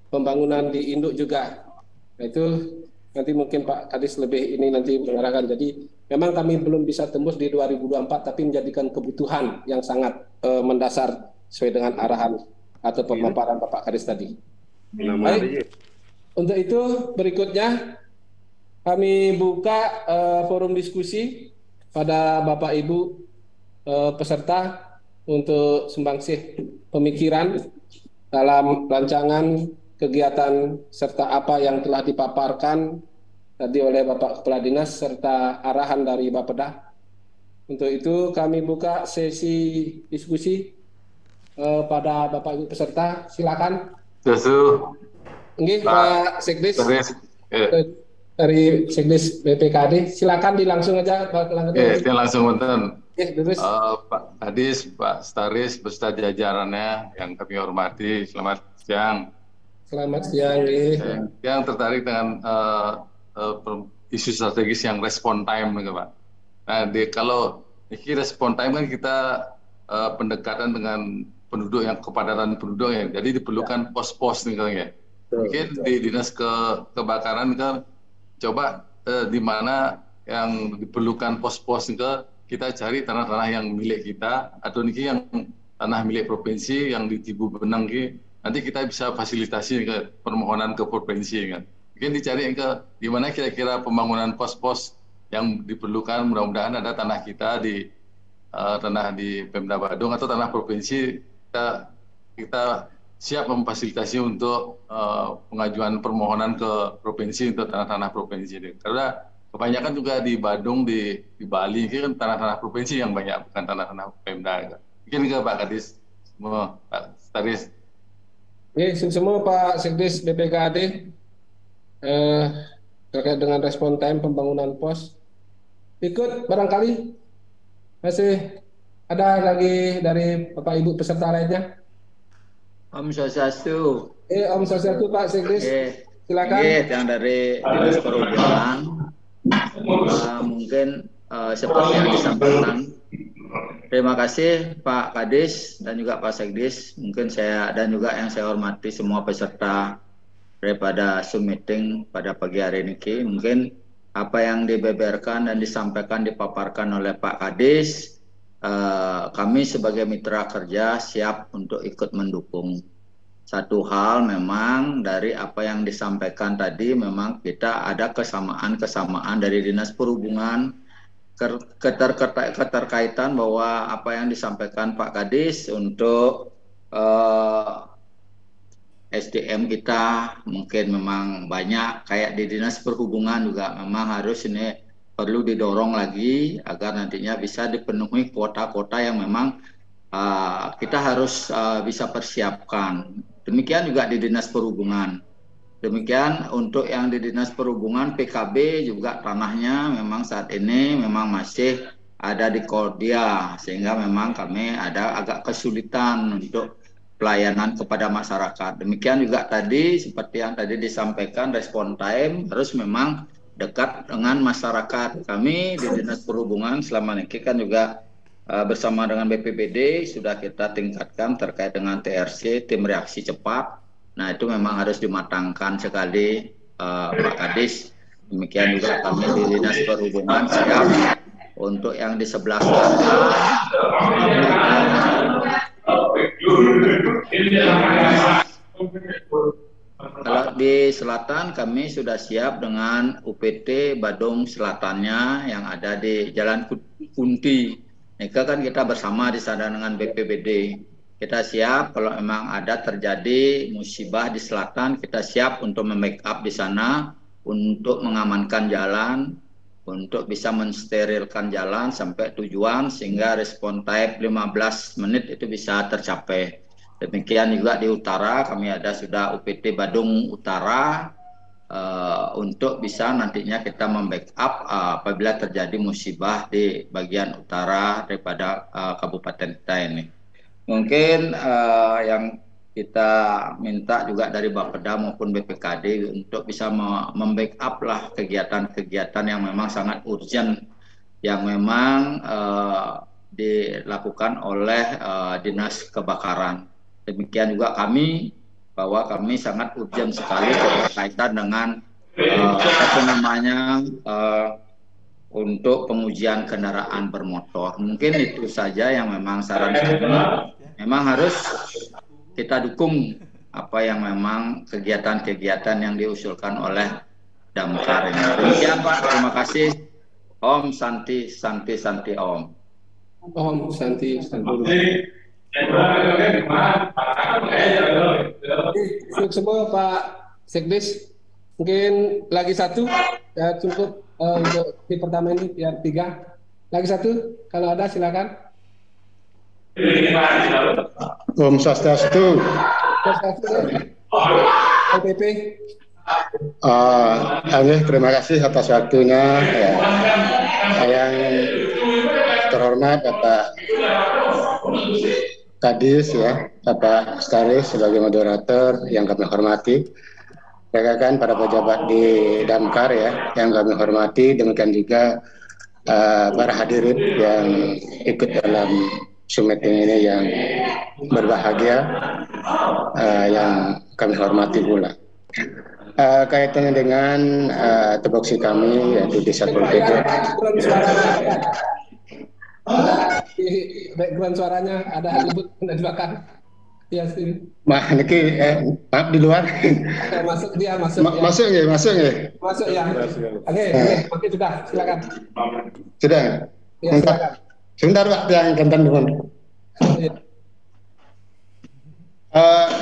Pembangunan di induk juga. Nah, itu nanti mungkin Pak Kadis lebih ini nanti mengarahkan. Jadi memang kami belum bisa tembus di 2024 tapi menjadikan kebutuhan yang sangat mendasar sesuai dengan arahan atau pemaparan Bapak Kadis tadi. Baik. Untuk itu berikutnya kami buka forum diskusi pada Bapak Ibu peserta untuk sumbangsih pemikiran dalam rancangan kegiatan serta apa yang telah dipaparkan tadi oleh Bapak Kepala Dinas serta arahan dari Bapeda. Untuk itu kami buka sesi diskusi pada Bapak Ibu peserta, silakan. Nggih, Pak Sekdes dari Sekdes BPKD, silakan dilangsung aja Pak. Langsung wonten. Pak Kadis, Pak Staris beserta jajarannya yang kami hormati, selamat siang. Selamat siang. Yang tertarik dengan isu strategis yang respon time, Pak. Nah, kalau ini respon time kan kita pendekatan dengan penduduk yang kepadatan penduduk ya, jadi diperlukan pos-pos nih kan ya. Mungkin di dinas kebakaran kan coba di mana yang diperlukan pos-pos nih, kita cari tanah-tanah yang milik kita atau niki yang tanah milik provinsi yang di Tibu Benang ki, nanti kita bisa fasilitasi ke permohonan ke provinsi kan. Mungkin dicari ke di mana kira-kira pembangunan pos-pos yang diperlukan mudah-mudahan ada tanah kita di tanah di Pemda Badung atau tanah provinsi, kita siap memfasilitasi untuk pengajuan permohonan ke provinsi untuk tanah-tanah provinsi. Karena kebanyakan juga di Badung, di Bali ini kan tanah-tanah provinsi yang banyak, bukan tanah-tanah Pemda. Mungkin ke Pak Kadis, semua Pak Staris. Semua Pak Sekdis BPKAD terkait dengan respon time pembangunan pos. Ikut barangkali masih ada lagi dari Bapak Ibu peserta lainnya. Om Swastiastu. Om Swastiastu Pak Sekdis. Silakan. Yang dari Dinas Perhubungan. Mungkin seperti yang disampaikan. Terima kasih Pak Kadis dan juga Pak Sekdis. Mungkin saya dan juga yang saya hormati semua peserta daripada Zoom meeting pada pagi hari ini. Mungkin apa yang dibeberkan dan disampaikan, dipaparkan oleh Pak Kadis, kami sebagai mitra kerja siap untuk ikut mendukung. Satu hal memang dari apa yang disampaikan tadi, memang kita ada kesamaan dari Dinas Perhubungan, keterkaitan bahwa apa yang disampaikan Pak Kadis untuk SDM kita mungkin memang banyak, kayak di Dinas Perhubungan juga memang harus ini perlu didorong lagi agar nantinya bisa dipenuhi kuota-kuota yang memang kita harus bisa persiapkan. Demikian juga di Dinas Perhubungan. Demikian untuk yang di Dinas Perhubungan, PKB juga tanahnya memang saat ini memang masih ada di Kodia, sehingga memang kami ada agak kesulitan untuk pelayanan kepada masyarakat. Demikian juga tadi seperti yang tadi disampaikan, respon time harus memang dekat dengan masyarakat. Kami di Dinas Perhubungan selama ini kan juga bersama dengan BPBD sudah kita tingkatkan terkait dengan TRC, tim reaksi cepat. Nah itu memang harus dimatangkan sekali Pak Kadis. Demikian juga kami di Dinas Perhubungan siap untuk yang di sebelah selatan. Kalau di selatan kami sudah siap dengan UPT Badung Selatannya yang ada di Jalan Kunti. Ini kan kita bersama di sana dengan BPBD. Kita siap kalau memang ada terjadi musibah di selatan, kita siap untuk membackup di sana untuk mengamankan jalan, untuk bisa mensterilkan jalan sampai tujuan sehingga respon time 15 menit itu bisa tercapai. Demikian juga di utara kami ada sudah UPT Badung Utara untuk bisa nantinya kita membackup apabila terjadi musibah di bagian utara daripada kabupaten kita ini. Mungkin yang kita minta juga dari Bapeda maupun BPKD untuk bisa membackup lah kegiatan-kegiatan yang memang sangat urgent yang memang dilakukan oleh Dinas Kebakaran. Demikian juga kami bahwa kami sangat urgent sekali berkaitan dengan untuk pengujian kendaraan bermotor. Mungkin itu saja yang memang saran kami. Memang harus kita dukung apa yang memang kegiatan-kegiatan yang diusulkan oleh Damkar ini. Demikian Pak, terima kasih. Om Santi Om. Om Santi. Semua Pak Sekdis, mungkin lagi satu ya cukup untuk di pertama ini biar 3. Lagi satu kalau ada silakan. Om Swastiastu. LPP. Terima kasih atas waktunya. Yang terhormat Bapak Kadis Bapak Staris sebagai moderator yang kami hormati. Rekan-rekan para pejabat di Damkar yang kami hormati. Demikian juga para hadirin yang ikut dalam Zoom meeting ini yang berbahagia, yang kami hormati pula. Kaitannya dengan tupoksi kami yaitu Desa Kultigo. Background suaranya ada ribut di belakang. Ya, sini. Maaf di luar. Masuk dia, masuk. Masuk ya, masuk ya. Masuk ya. Oke, sudah, silakan. Sudah. Ya, silakan. Sebentar Pak, yang Kenten dulu.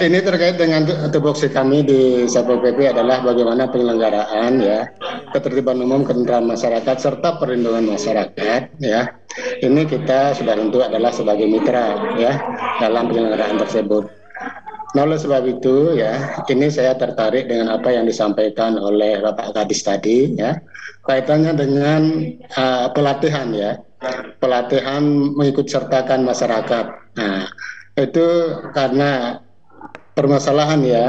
Ini terkait dengan tupoksi kami di Satpol PP adalah bagaimana penyelenggaraan ya ketertiban umum, ketentraman masyarakat serta perlindungan masyarakat ya. Ini kita sudah tentu adalah sebagai mitra ya dalam penyelenggaraan tersebut. Nah, oleh sebab itu ya, ini saya tertarik dengan apa yang disampaikan oleh Bapak Kadis tadi ya, kaitannya dengan pelatihan ya, pelatihan mengikut sertakan masyarakat. Nah, itu karena permasalahan ya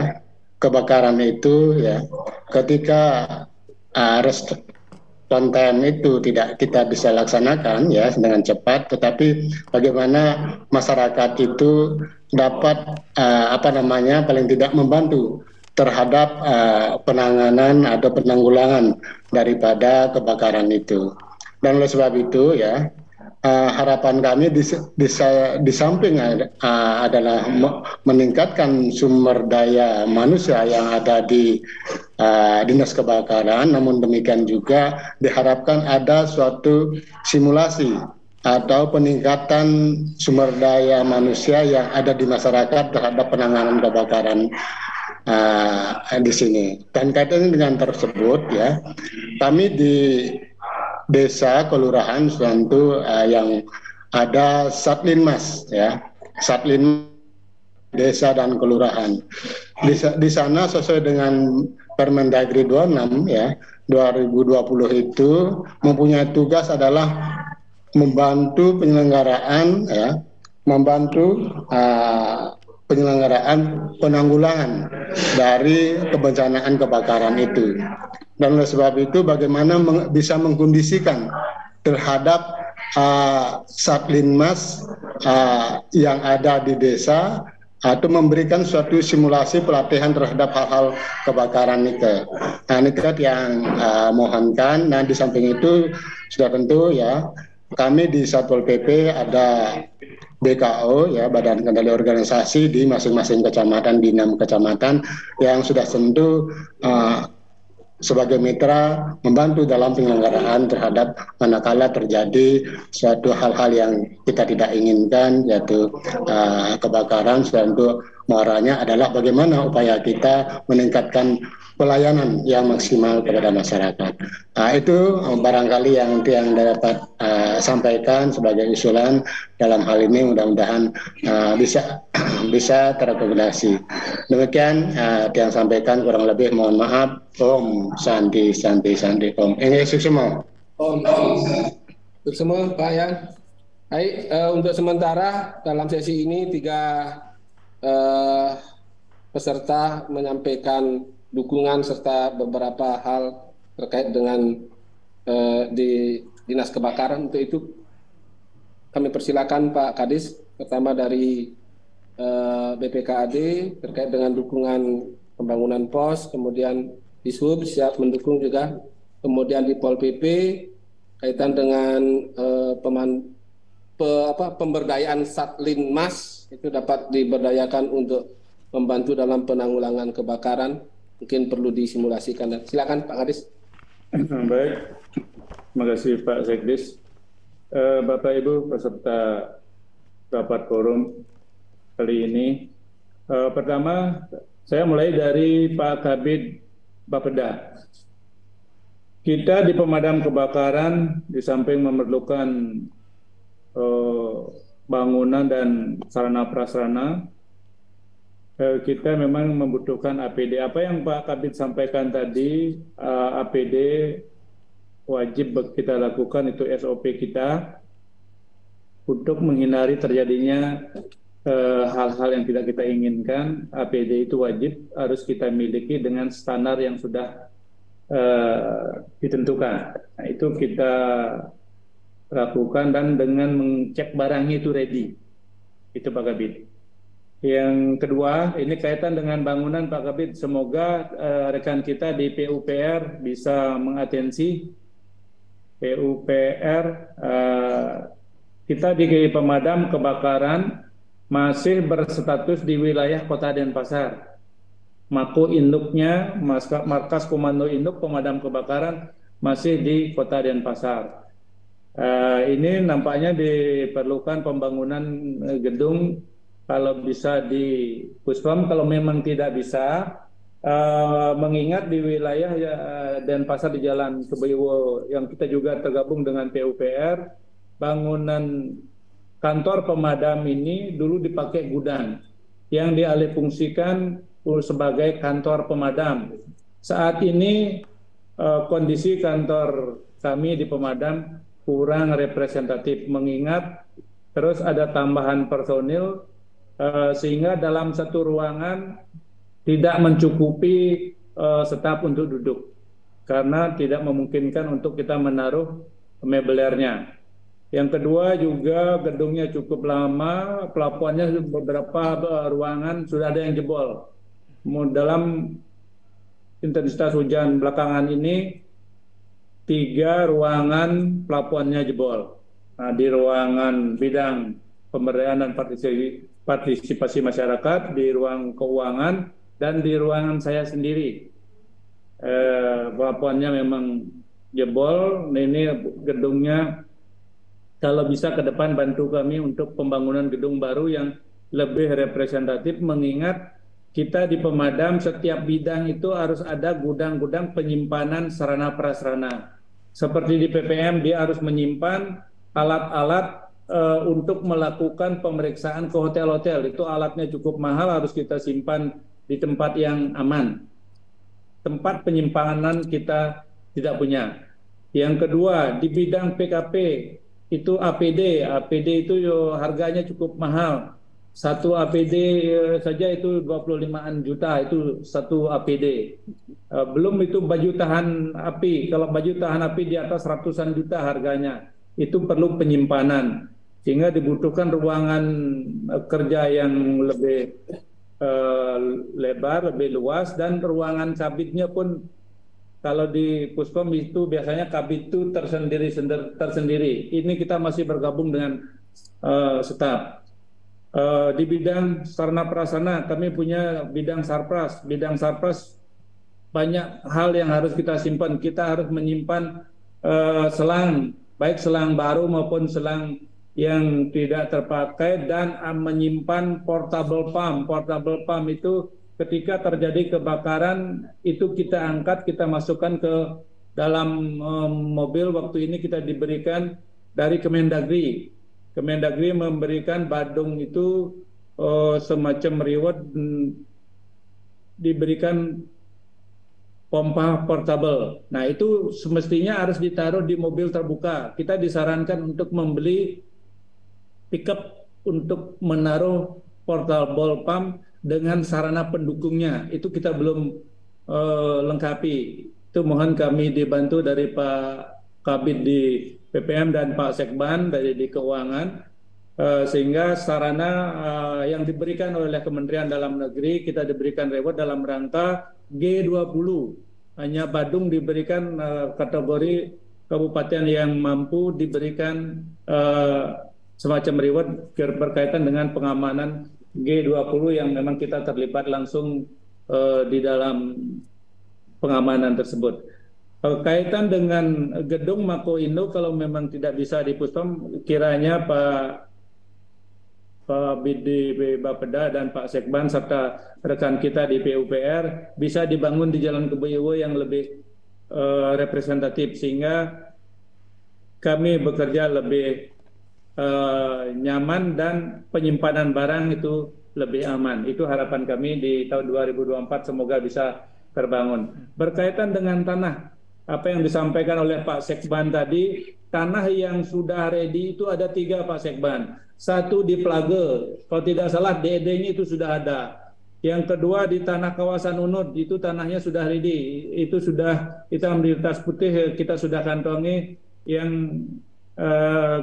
kebakaran itu ya ketika respon time itu tidak kita bisa laksanakan ya dengan cepat, tetapi bagaimana masyarakat itu dapat paling tidak membantu terhadap penanganan atau penanggulangan daripada kebakaran itu. Dan oleh sebab itu ya harapan kami di samping adalah meningkatkan sumber daya manusia yang ada di Dinas Kebakaran, namun demikian juga diharapkan ada suatu simulasi atau peningkatan sumber daya manusia yang ada di masyarakat terhadap penanganan kebakaran di sini. Dan kaitannya dengan tersebut ya, kami di desa kelurahan tentu yang ada Satlinmas ya, Satlin desa dan kelurahan. Di sana sesuai dengan Permendagri 26 ya 2020 itu mempunyai tugas adalah membantu penyelenggaraan ya, membantu penyelenggaraan penanggulangan dari kebencanaan kebakaran itu. Dan oleh sebab itu bagaimana bisa mengkondisikan terhadap Satlinmas yang ada di desa atau memberikan suatu simulasi pelatihan terhadap hal-hal kebakaran itu. Nah, ini yang mohonkan. Nah, di samping itu sudah tentu ya kami di Satpol PP ada BKO ya, Badan Kendali Organisasi di masing-masing kecamatan, di 6 kecamatan yang sudah tentu sebagai mitra membantu dalam penyelenggaraan terhadap manakala terjadi suatu hal-hal yang kita tidak inginkan, yaitu kebakaran. Tentu muaranya adalah bagaimana upaya kita meningkatkan pelayanan yang maksimal kepada masyarakat. Nah, itu barangkali yang dapat sampaikan sebagai usulan dalam hal ini, mudah-mudahan bisa terakomodasi. Demikian yang sampaikan, kurang lebih mohon maaf. Om Santi Om. Ini semua. Om untuk semua Pak Yan. Baik, untuk sementara dalam sesi ini 3 peserta menyampaikan dukungan serta beberapa hal terkait dengan di Dinas Kebakaran. Untuk itu kami persilakan Pak Kadis, pertama dari BPKAD terkait dengan dukungan pembangunan pos, kemudian di Sub siap mendukung juga, kemudian di Pol PP kaitan dengan pemberdayaan Satlinmas itu dapat diberdayakan untuk membantu dalam penanggulangan kebakaran, mungkin perlu disimulasikan. Silakan Pak Kadis. Baik, terima kasih Pak Sekdis. Bapak Ibu peserta rapat forum kali ini, pertama saya mulai dari Pak Kabid Bapeda. Kita di pemadam kebakaran di samping memerlukan bangunan dan sarana prasarana, kita memang membutuhkan APD. Apa yang Pak Kabid sampaikan tadi, APD wajib kita lakukan, itu SOP kita untuk menghindari terjadinya hal-hal yang tidak kita inginkan. APD itu wajib harus kita miliki dengan standar yang sudah ditentukan. Nah, itu kita lakukan dan dengan mengecek barangnya itu ready. Itu Pak Kabid. Yang kedua, ini kaitan dengan bangunan Pak Kabid. Semoga rekan kita di PUPR bisa mengatensi PUPR. Kita di pemadam kebakaran masih berstatus di wilayah Kota Denpasar. Mako induknya, markas komando induk pemadam kebakaran masih di Kota Denpasar. Ini nampaknya diperlukan pembangunan gedung kalau bisa di Puspom, kalau memang tidak bisa, mengingat di wilayah Denpasar di Jalan Kebayowo yang kita juga tergabung dengan PUPR, bangunan kantor pemadam ini dulu dipakai gudang yang dialihfungsikan sebagai kantor pemadam. Saat ini kondisi kantor kami di pemadam kurang representatif, mengingat terus ada tambahan personil sehingga dalam satu ruangan tidak mencukupi staf untuk duduk karena tidak memungkinkan untuk kita menaruh mebelernya. Yang kedua juga gedungnya cukup lama, pelafonnya beberapa ruangan sudah ada yang jebol. Dalam intensitas hujan belakangan ini 3 ruangan pelafonnya jebol. Nah, di ruangan bidang pemberdayaan dan partisipasi masyarakat, di ruang keuangan, dan di ruangan saya sendiri. Pelafonnya memang jebol. Ini gedungnya kalau bisa ke depan bantu kami untuk pembangunan gedung baru yang lebih representatif, mengingat kita di pemadam setiap bidang itu harus ada gudang-gudang penyimpanan sarana prasarana. Seperti di PPM dia harus menyimpan alat-alat untuk melakukan pemeriksaan ke hotel-hotel. Itu alatnya cukup mahal, harus kita simpan di tempat yang aman. Tempat penyimpanan kita tidak punya. Yang kedua, di bidang PKP itu APD itu harganya cukup mahal. Satu APD saja itu 25-an juta, itu satu APD. Belum itu baju tahan api. Kalau baju tahan api di atas ratusan juta harganya. Itu perlu penyimpanan. Sehingga dibutuhkan ruangan kerja yang lebih lebar, lebih luas, dan ruangan kabinnya pun kalau di Puspom itu biasanya kabin itu tersendiri. Ini kita masih bergabung dengan staf. Di bidang sarana prasarana kami punya bidang sarpras. Bidang sarpras banyak hal yang harus kita simpan. Kita harus menyimpan selang, baik selang baru maupun selang yang tidak terpakai, dan menyimpan portable pump. Portable pump itu ketika terjadi kebakaran itu kita angkat, kita masukkan ke dalam mobil. Waktu ini kita diberikan dari Kemendagri. Kemendagri memberikan badung itu semacam reward, diberikan pompa portable. Nah, itu semestinya harus ditaruh di mobil terbuka. Kita disarankan untuk membeli pickup untuk menaruh portable pump dengan sarana pendukungnya. Itu kita belum lengkapi. Itu mohon kami dibantu dari Pak Kabid di PPM dan Pak Sekban dari di keuangan, sehingga sarana yang diberikan oleh Kementerian Dalam Negeri kita diberikan reward dalam rangka G20. Hanya Badung diberikan kategori kabupaten yang mampu diberikan semacam reward berkaitan dengan pengamanan G20 yang memang kita terlibat langsung di dalam pengamanan tersebut. Kaitan dengan gedung Mako Indo, kalau memang tidak bisa di Puspom, kiranya Pak BD Bapeda dan Pak Sekban serta rekan kita di PUPR bisa dibangun di Jalan Kebayowo yang lebih representatif, sehingga kami bekerja lebih nyaman dan penyimpanan barang itu lebih aman. Itu harapan kami di tahun 2024, semoga bisa terbangun. Berkaitan dengan tanah, apa yang disampaikan oleh Pak Sekban tadi, tanah yang sudah ready itu ada 3, Pak Sekban. 1 di Plage, kalau tidak salah DED-nya itu sudah ada. Yang kedua di tanah kawasan Unud, itu tanahnya sudah ready. Itu sudah kita ambil tas putih, kita sudah kantongi, yang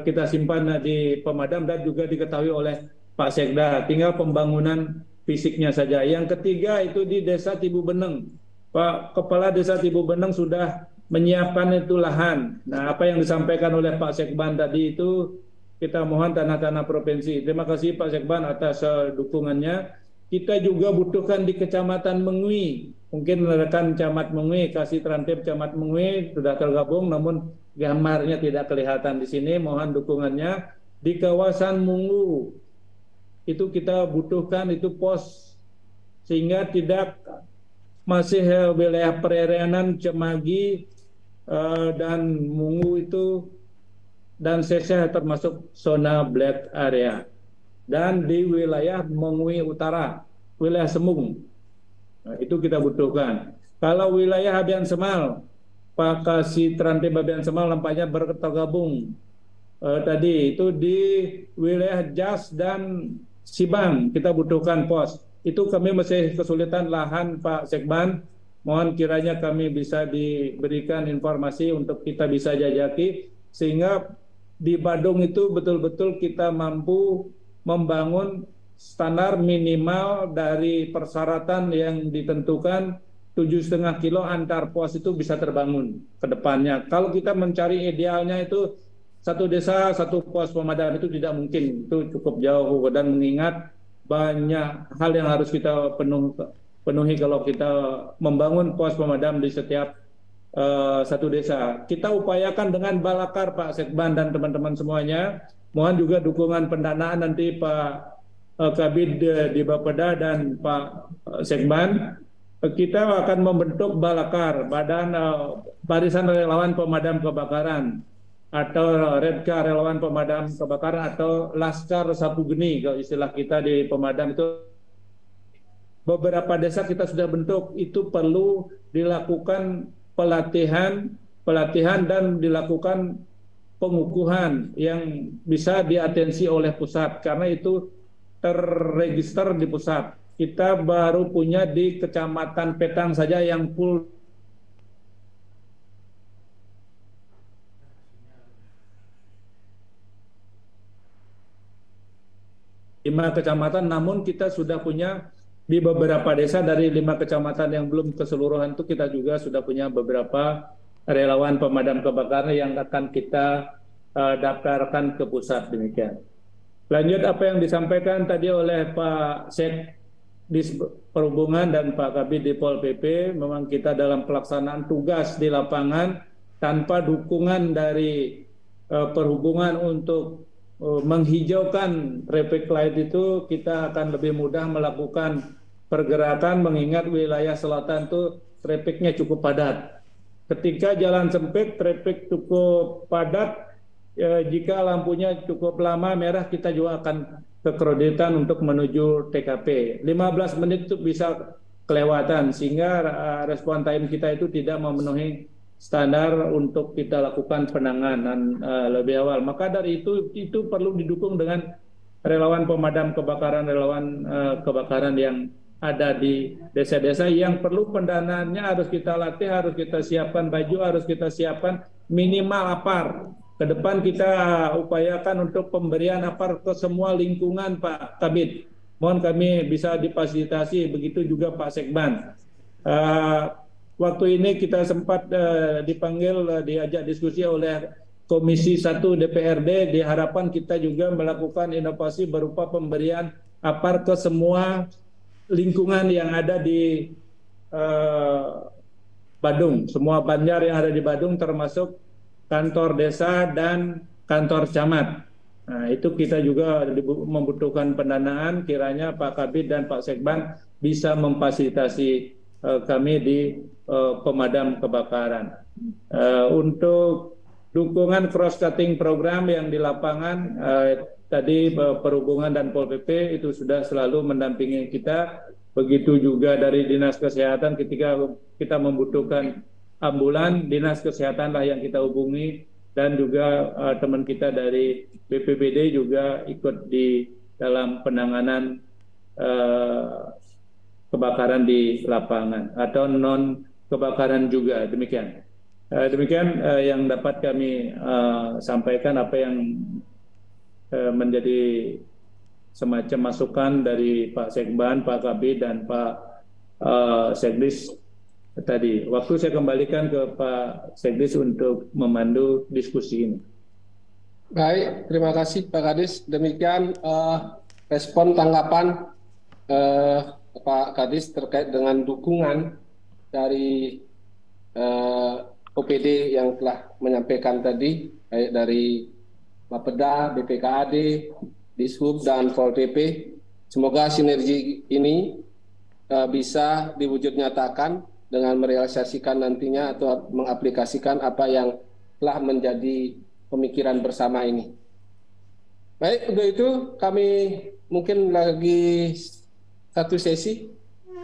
kita simpan di pemadam dan juga diketahui oleh Pak Sekda. Tinggal pembangunan fisiknya saja. Yang ketiga itu di Desa Tibu Beneng. Pak Kepala Desa Tibu Beneng sudah menyiapkan itu lahan. Nah, apa yang disampaikan oleh Pak Sekban tadi itu kita mohon tanah-tanah provinsi. Terima kasih Pak Sekban atas dukungannya. Kita juga butuhkan di Kecamatan Mengui. Mungkin rekan Camat Mengui, Kasih Trantip Camat Mengui sudah tergabung, namun gambarnya tidak kelihatan di sini. Mohon dukungannya. Di kawasan Munggu itu kita butuhkan itu pos sehingga tidak masih wilayah perairan Cemagi dan Munggu itu dan Sesa termasuk zona black area. Dan di wilayah Mengui Utara, wilayah Semung, nah, itu kita butuhkan. Kalau wilayah Abian Semal, Pak Kasih Trantip Abian Semal nampaknya bergabung tadi itu di wilayah Jas dan Sibang kita butuhkan pos. Itu kami masih kesulitan lahan Pak Sekban. Mohon kiranya kami bisa diberikan informasi untuk kita bisa jajaki sehingga di Badung itu betul-betul kita mampu membangun standar minimal dari persyaratan yang ditentukan 7,5 kilo antar pos itu bisa terbangun ke depannya. Kalau kita mencari idealnya itu satu desa satu pos pemadam itu tidak mungkin, itu cukup jauh dan mengingat banyak hal yang harus kita penuhi kalau kita membangun pos pemadam di setiap satu desa. Kita upayakan dengan Balakar Pak Sekban dan teman-teman semuanya. Mohon juga dukungan pendanaan nanti Pak Kabid di Bapeda dan Pak Sekban. Kita akan membentuk Balakar, Badan Barisan Relawan Pemadam Kebakaran, atau Redka Relawan Pemadam Kebakaran, atau Laskar Sapu Geni kalau istilah kita di pemadam itu. Beberapa desa kita sudah bentuk, itu perlu dilakukan pelatihan dan dilakukan pengukuhan yang bisa diatensi oleh pusat karena itu terregister di pusat. Kita baru punya di Kecamatan Petang saja yang full 5 kecamatan, namun kita sudah punya di beberapa desa dari 5 kecamatan yang belum keseluruhan itu kita juga sudah punya beberapa relawan pemadam kebakaran yang akan kita daftarkan ke pusat. Demikian. Lanjut apa yang disampaikan tadi oleh Pak Sek di Perhubungan dan Pak Kabid di Pol PP, memang kita dalam pelaksanaan tugas di lapangan tanpa dukungan dari Perhubungan untuk menghijaukan traffic light itu kita akan lebih mudah melakukan pergerakan mengingat wilayah selatan itu trafficnya cukup padat. Ketika jalan sempit, traffic cukup padat, jika lampunya cukup lama merah kita juga akan kekreditan untuk menuju TKP. 15 menit itu bisa kelewatan sehingga respon time kita itu tidak memenuhi standar untuk kita lakukan penanganan lebih awal. Maka dari itu perlu didukung dengan relawan pemadam kebakaran, relawan kebakaran yang ada di desa-desa yang perlu pendanaannya harus kita latih, harus kita siapkan baju, harus kita siapkan minimal APAR. Ke depan kita upayakan untuk pemberian APAR ke semua lingkungan Pak Kabid. Mohon kami bisa difasilitasi, begitu juga Pak Sekban. Waktu ini kita sempat dipanggil, diajak diskusi oleh Komisi 1 DPRD, diharapkan kita juga melakukan inovasi berupa pemberian APAR ke semua lingkungan yang ada di Badung, semua banjar yang ada di Badung termasuk kantor desa dan kantor camat. Nah, itu kita juga membutuhkan pendanaan, kiranya Pak Kabid dan Pak Sekban bisa memfasilitasi kami di pemadam kebakaran. Untuk dukungan cross-cutting program yang di lapangan, tadi Perhubungan dan Pol PP itu sudah selalu mendampingi kita. Begitu juga dari Dinas Kesehatan ketika kita membutuhkan ambulan, Dinas Kesehatanlah yang kita hubungi, dan juga teman kita dari BPBD juga ikut di dalam penanganan kebakaran di lapangan atau non kebakaran juga. Demikian. Demikian yang dapat kami sampaikan, apa yang menjadi semacam masukan dari Pak Sekban, Pak Kabid dan Pak Sekdis tadi. Waktu saya kembalikan ke Pak Sekdis untuk memandu diskusi ini. Baik, terima kasih Pak Kadis. Demikian respon tanggapan Pak Kadis terkait dengan dukungan dari OPD yang telah menyampaikan tadi, baik dari Bapeda, BPKAD, Dishub, dan Pol PP. Semoga sinergi ini bisa diwujud nyatakan dengan merealisasikan nantinya atau mengaplikasikan apa yang telah menjadi pemikiran bersama ini. Baik, untuk itu kami mungkin lagi satu sesi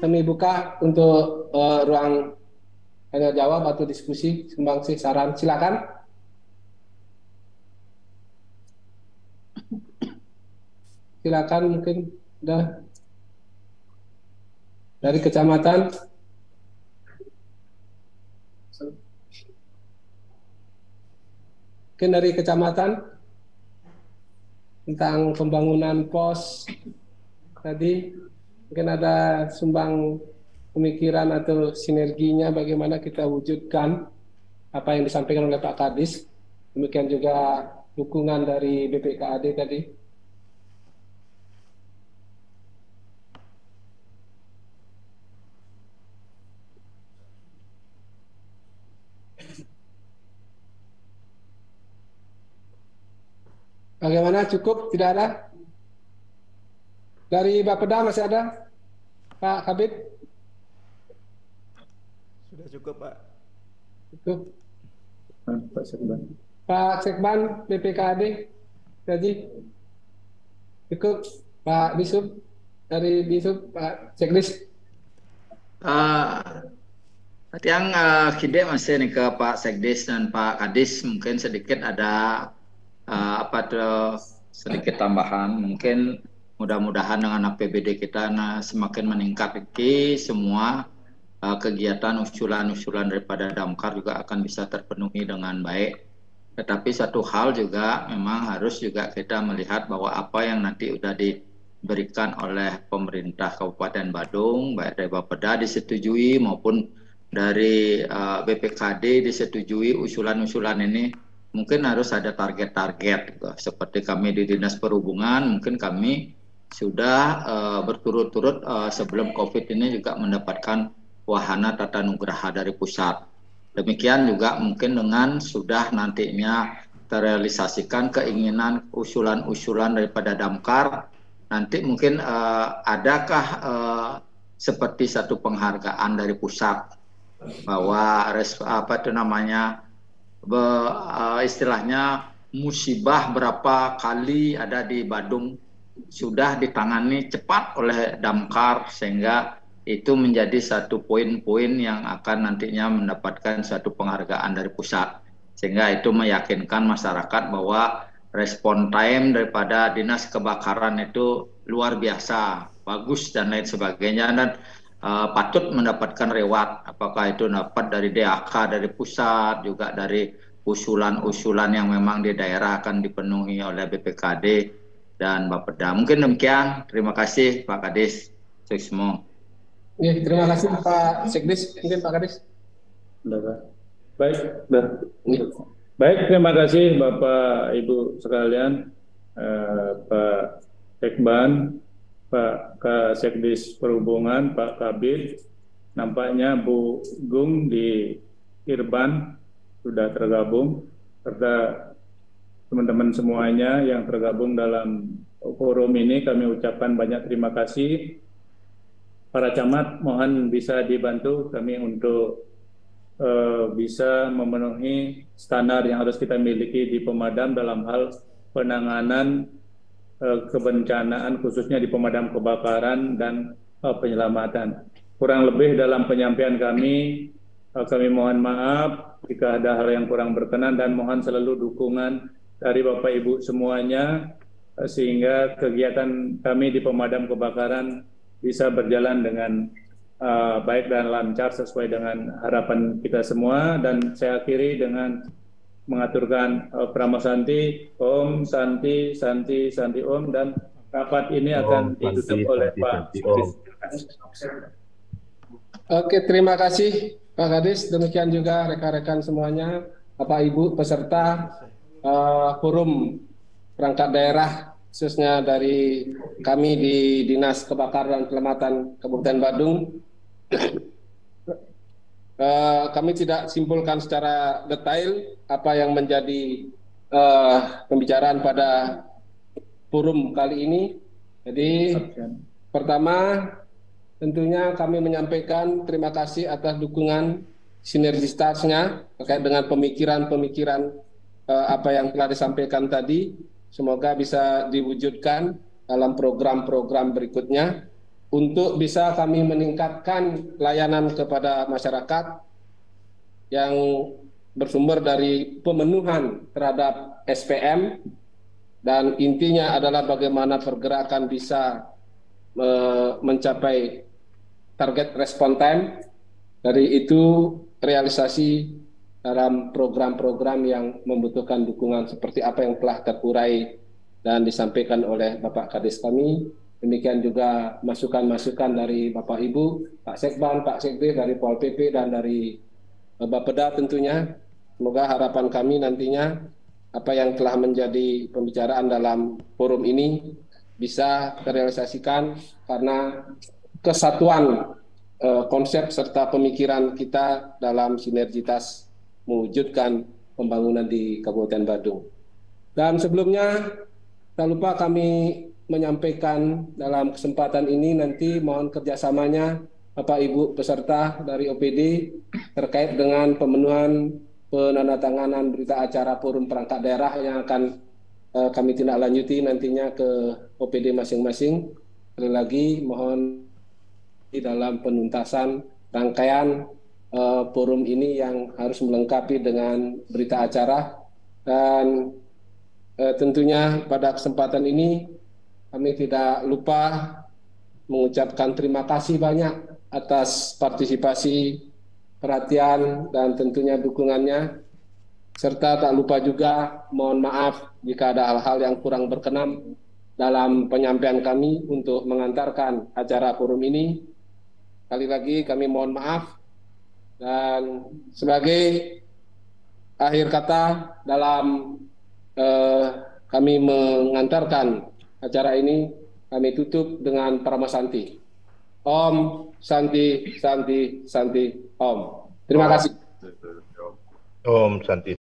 kami buka untuk ruang tanya jawab atau diskusi, sumbangsi, saran. Silakan. Silakan, mungkin udah dari kecamatan. Mungkin dari kecamatan tentang pembangunan pos tadi, mungkin ada sumbang pemikiran atau sinerginya bagaimana kita wujudkan apa yang disampaikan oleh Pak Kadis. Demikian juga dukungan dari BPKAD tadi. Bagaimana, cukup? Tidak ada? Dari Bapeda masih ada? Pak Kabid? Sudah cukup, Pak. Cukup. Pak Sekban. Pak Sekban, BPKAD, jadi cukup. Pak Dishub, dari Dishub, Pak Sekdis. Yang kide masih nih ke Pak Sekdis dan Pak Kadis, mungkin sedikit ada sedikit tambahan. Mungkin mudah-mudahan dengan APBD kita semakin meningkat lagi, semua kegiatan usulan-usulan daripada Damkar juga akan bisa terpenuhi dengan baik. Tetapi satu hal juga memang harus juga kita melihat bahwa apa yang nanti sudah diberikan oleh pemerintah Kabupaten Badung, baik dari Bapeda disetujui maupun dari BPKD disetujui usulan-usulan ini, mungkin harus ada target-target. Seperti kami di Dinas Perhubungan, mungkin kami sudah berturut-turut sebelum COVID ini juga mendapatkan wahana tata nugraha dari pusat. Demikian juga mungkin dengan sudah nantinya terrealisasikan keinginan usulan-usulan daripada Damkar, nanti mungkin adakah seperti satu penghargaan dari pusat bahwa istilahnya musibah berapa kali ada di Badung sudah ditangani cepat oleh Damkar, sehingga itu menjadi satu poin-poin yang akan nantinya mendapatkan satu penghargaan dari pusat, sehingga itu meyakinkan masyarakat bahwa respon time daripada Dinas Kebakaran itu luar biasa, bagus dan lain sebagainya, dan patut mendapatkan reward, apakah itu dapat dari DAK dari pusat, juga dari usulan-usulan yang memang di daerah akan dipenuhi oleh BPKD dan Bapeda. Mungkin demikian. Terima kasih Pak Kadis. Sukses. Terima kasih Pak Sekdis. Mungkin Pak Kadis. Baik, baik, terima kasih Bapak Ibu sekalian, Pak Sekban, Pak Sekdis Perhubungan, Pak Kabid. Nampaknya Bu Gung di Irban sudah tergabung, serta teman-teman semuanya yang tergabung dalam forum ini. Kami ucapkan banyak terima kasih. Para camat mohon bisa dibantu kami untuk bisa memenuhi standar yang harus kita miliki di pemadam dalam hal penanganan kebencanaan, khususnya di pemadam kebakaran dan penyelamatan. Kurang lebih dalam penyampaian kami mohon maaf jika ada hal yang kurang berkenan, dan mohon selalu dukungan dari Bapak Ibu semuanya sehingga kegiatan kami di pemadam kebakaran bisa berjalan dengan baik dan lancar sesuai dengan harapan kita semua. Dan saya akhiri dengan mengaturkan Pramasanti, Om, Santi, Santi, Santi Om, dan rapat ini akan ditutup oleh Pak Sekdis. Oke, terima kasih Pak Kadis. Demikian juga rekan-rekan semuanya, Bapak Ibu peserta forum perangkat daerah, khususnya dari kami di Dinas Kebakaran dan Penyelamatan Kabupaten Badung. Kami tidak simpulkan secara detail apa yang menjadi pembicaraan pada forum kali ini. Jadi pertama tentunya kami menyampaikan terima kasih atas dukungan sinergitasnya terkait dengan pemikiran-pemikiran apa yang telah disampaikan tadi. Semoga bisa diwujudkan dalam program-program berikutnya untuk bisa kami meningkatkan layanan kepada masyarakat yang bersumber dari pemenuhan terhadap SPM, dan intinya adalah bagaimana pergerakan bisa mencapai target respon time. Dari itu realisasi dalam program-program yang membutuhkan dukungan seperti apa yang telah terurai dan disampaikan oleh Bapak Kadis kami. Demikian juga masukan-masukan dari Bapak Ibu, Pak Sekban, Pak Sekdes, dari Pol PP dan dari Bapeda tentunya. Semoga harapan kami nantinya apa yang telah menjadi pembicaraan dalam forum ini bisa terrealisasikan karena kesatuan konsep serta pemikiran kita dalam sinergitas mewujudkan pembangunan di Kabupaten Badung. Dan sebelumnya, tak lupa kami menyampaikan dalam kesempatan ini nanti mohon kerjasamanya Bapak Ibu peserta dari OPD terkait dengan pemenuhan penandatanganan berita acara forum perangkat daerah yang akan kami tindak lanjuti nantinya ke OPD masing-masing. Sekali lagi mohon di dalam penuntasan rangkaian forum ini yang harus melengkapi dengan berita acara, dan tentunya pada kesempatan ini kami tidak lupa mengucapkan terima kasih banyak atas partisipasi, perhatian, dan tentunya dukungannya, serta tak lupa juga mohon maaf jika ada hal-hal yang kurang berkenan dalam penyampaian kami untuk mengantarkan acara forum ini. Sekali lagi kami mohon maaf. Dan sebagai akhir kata dalam kami mengantarkan acara ini, kami tutup dengan Paramasanti. Om Santi Santi Santi Om. Terima kasih. Om Santi